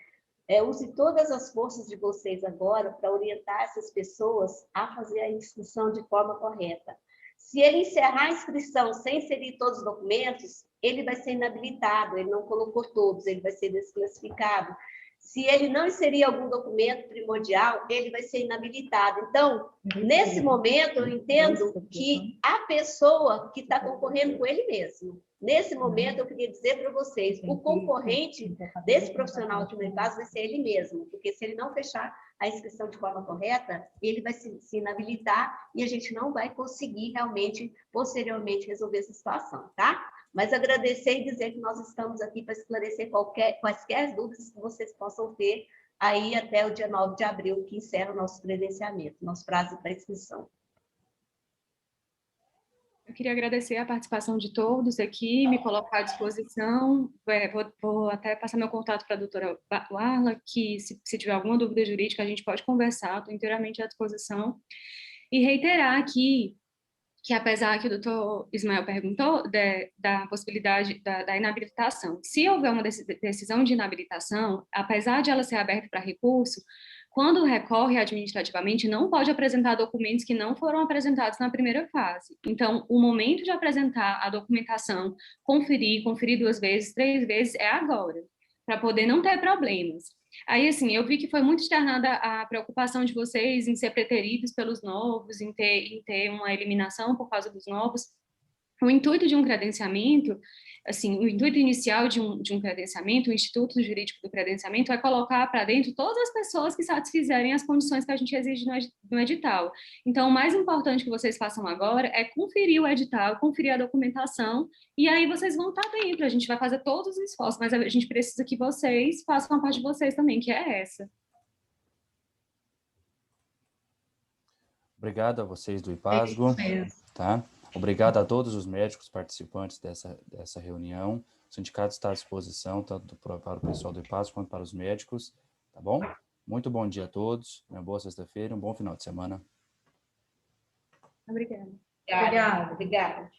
Use todas as forças de vocês agora para orientar essas pessoas a fazer a inscrição de forma correta. Se ele encerrar a inscrição sem inserir todos os documentos, ele vai ser inabilitado, ele não colocou todos, ele vai ser desclassificado. Se ele não inserir algum documento primordial, ele vai ser inabilitado. Então, nesse momento, eu entendo que a pessoa que está concorrendo com ele mesmo. Nesse momento, eu queria dizer para vocês, o concorrente desse profissional de IPASGO vai ser ele mesmo, porque se ele não fechar a inscrição de forma correta, ele vai se inabilitar e a gente não vai conseguir realmente, posteriormente, resolver essa situação, tá? Mas agradecer e dizer que nós estamos aqui para esclarecer quaisquer dúvidas que vocês possam ter aí até o dia 9 de abril, que encerra o nosso credenciamento, nosso prazo para inscrição. Eu queria agradecer a participação de todos aqui, me colocar à disposição. Vou até passar meu contato para a doutora Warla, que se tiver alguma dúvida jurídica, a gente pode conversar, estou inteiramente à disposição. E reiterar aqui que, apesar que o doutor Ismael perguntou da possibilidade da inabilitação, se houver uma decisão de inabilitação, apesar de ela ser aberta para recurso, quando recorre administrativamente, não pode apresentar documentos que não foram apresentados na primeira fase. Então, o momento de apresentar a documentação, conferir 2 vezes, 3 vezes, é agora, para poder não ter problemas. Aí, assim, eu vi que foi muito externada a preocupação de vocês em ser preteridos pelos novos, em ter uma eliminação por causa dos novos. O intuito de um credenciamento, assim, o intuito inicial de um credenciamento, o Instituto Jurídico do Credenciamento, é colocar para dentro todas as pessoas que satisfizerem as condições que a gente exige no edital. Então, o mais importante que vocês façam agora é conferir o edital, conferir a documentação, e aí vocês vão estar dentro, a gente vai fazer todos os esforços, mas a gente precisa que vocês façam a parte de vocês também, que é essa. Obrigado a vocês do IPASGO, tá? Obrigado a todos os médicos participantes dessa reunião. O sindicato está à disposição, tanto para o pessoal do IPASGO quanto para os médicos, tá bom? Muito bom dia a todos, uma boa sexta-feira, um bom final de semana. Obrigada. Obrigada.